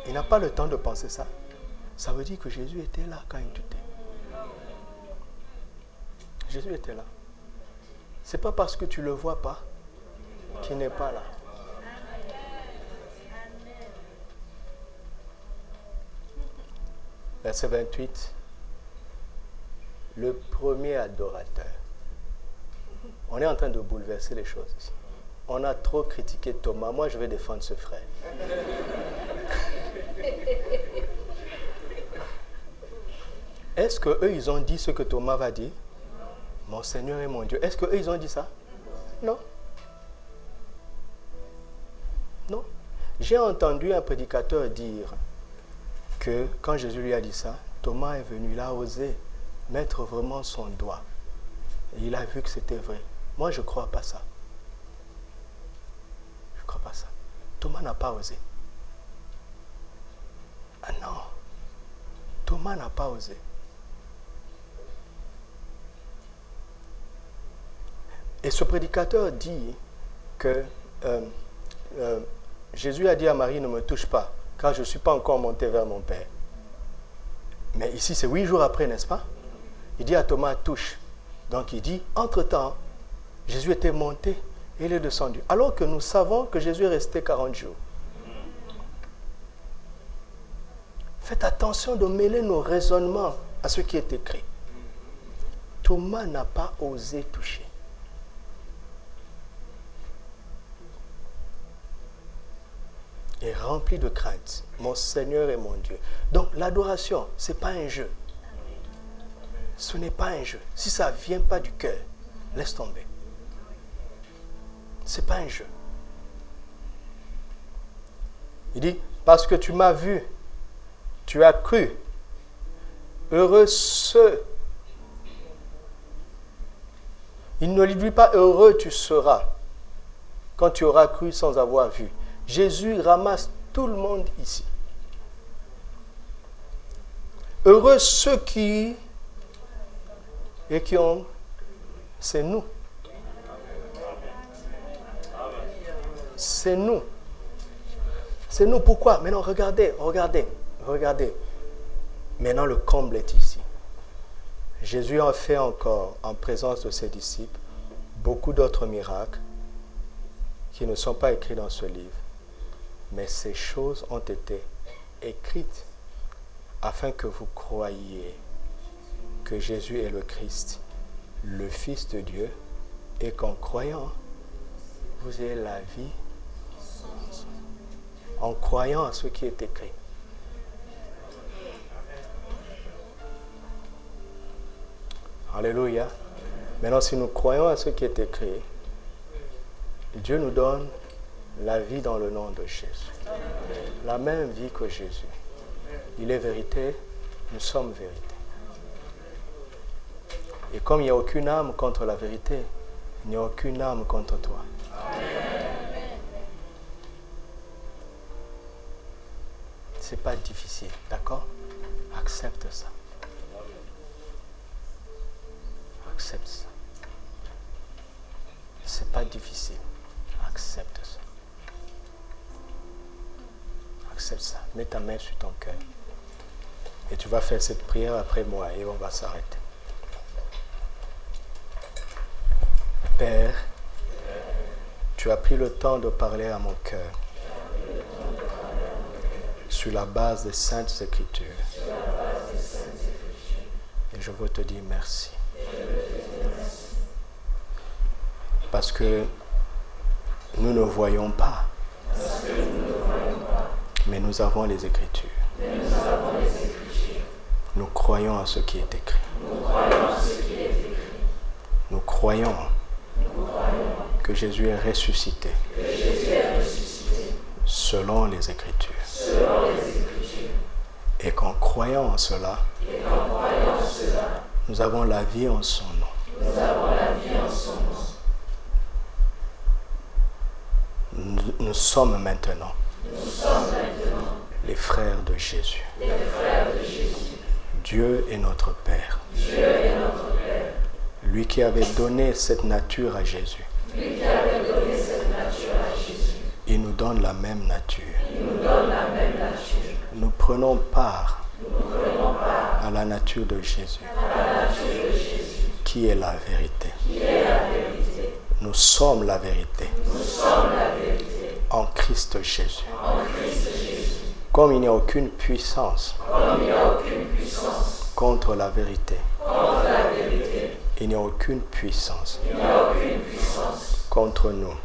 S1: Il n'a pas le temps de penser ça. Ça veut dire que Jésus était là quand il doutait. Jésus était là. Ce n'est pas parce que tu ne le vois pas qu'il n'est pas là. Verset 28. Le premier adorateur. On est en train de bouleverser les choses ici. On a trop critiqué Thomas. Moi, je vais défendre ce frère. Est-ce qu'eux, ils ont dit ce que Thomas va dire? Mon Seigneur et mon Dieu. Est-ce qu'eux, ils ont dit ça? Non. Non. J'ai entendu un prédicateur dire que quand Jésus lui a dit ça, Thomas est venu, il a osé mettre vraiment son doigt. Et il a vu que c'était vrai. Moi, je ne crois pas ça. Je ne crois pas ça. Thomas n'a pas osé. Ah non. Thomas n'a pas osé. Et ce prédicateur dit que Jésus a dit à Marie, ne me touche pas, car je ne suis pas encore monté vers mon Père. Mais ici, c'est 8 jours après, n'est-ce pas? Il dit à Thomas, touche. Donc il dit, entre-temps, Jésus était monté et il est descendu. Alors que nous savons que Jésus est resté 40 jours. Faites attention de mêler nos raisonnements à ce qui est écrit. Thomas n'a pas osé toucher. Et rempli de crainte, mon Seigneur et mon Dieu. Donc l'adoration, ce n'est pas un jeu. Ce n'est pas un jeu. Si ça ne vient pas du cœur, laisse tomber. Ce n'est pas un jeu. Il dit, parce que tu m'as vu, tu as cru. Heureux ceux. Il ne lui dit pas heureux tu seras quand tu auras cru sans avoir vu. Jésus ramasse tout le monde ici. Heureux ceux qui ont, c'est nous. C'est nous. C'est nous. Pourquoi? Maintenant, regardez. Maintenant, le comble est ici. Jésus a fait encore, en présence de ses disciples, beaucoup d'autres miracles qui ne sont pas écrits dans ce livre. Mais ces choses ont été écrites afin que vous croyiez que Jésus est le Christ, le Fils de Dieu, et qu'en croyant, vous ayez la vie en croyant à ce qui est écrit. Alléluia. Maintenant, si nous croyons à ce qui est écrit, Dieu nous donne la vie dans le nom de Jésus. La même vie que Jésus. Il est vérité, nous sommes vérité. Et comme il n'y a aucune âme contre la vérité, il n'y a aucune âme contre toi. C'est pas difficile, d'accord? Accepte ça. Accepte ça. C'est pas difficile. Accepte ça. Accepte ça. Mets ta main sur ton cœur. Et tu vas faire cette prière après moi et on va s'arrêter. Père, tu as pris le temps de parler à mon cœur sur la base des Saintes Écritures. Et je veux te dire merci. Parce que nous ne voyons pas. Mais nous avons les Écritures. Nous croyons à ce qui est écrit. Nous croyons que Jésus est ressuscité selon les Écritures. Et qu'en croyant en cela, nous avons la vie en son nom. Nous sommes maintenant les frères de Jésus. Dieu est notre Père. Lui qui avait donné cette nature à Jésus. Il nous donne la même nature. Nous prenons part à la nature de Jésus, qui est la vérité. Nous sommes la vérité. En Christ Jésus. Comme il n'y a aucune puissance contre la vérité, il n'y a aucune puissance contre nous.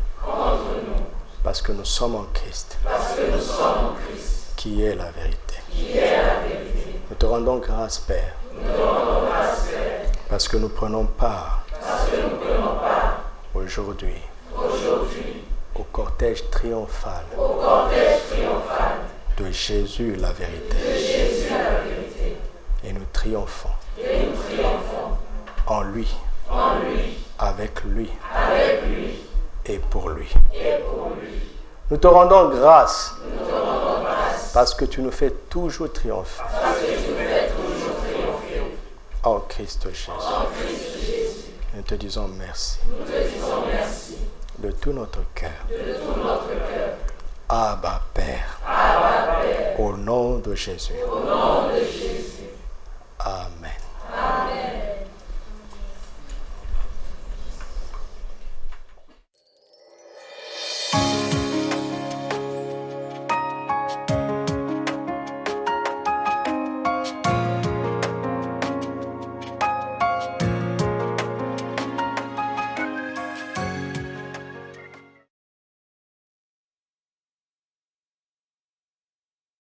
S1: Parce que nous sommes en Christ, qui est la vérité. Nous te rendons rendons grâce, Père. Parce que nous prenons part aujourd'hui au cortège triomphal de Jésus la vérité. Et nous triomphons en lui, avec lui et pour lui. Nous te rendons grâce parce que tu nous fais toujours triompher. En Christ Jésus. Nous te disons merci. De tout notre cœur. Abba Père. Au nom de Jésus. Amen.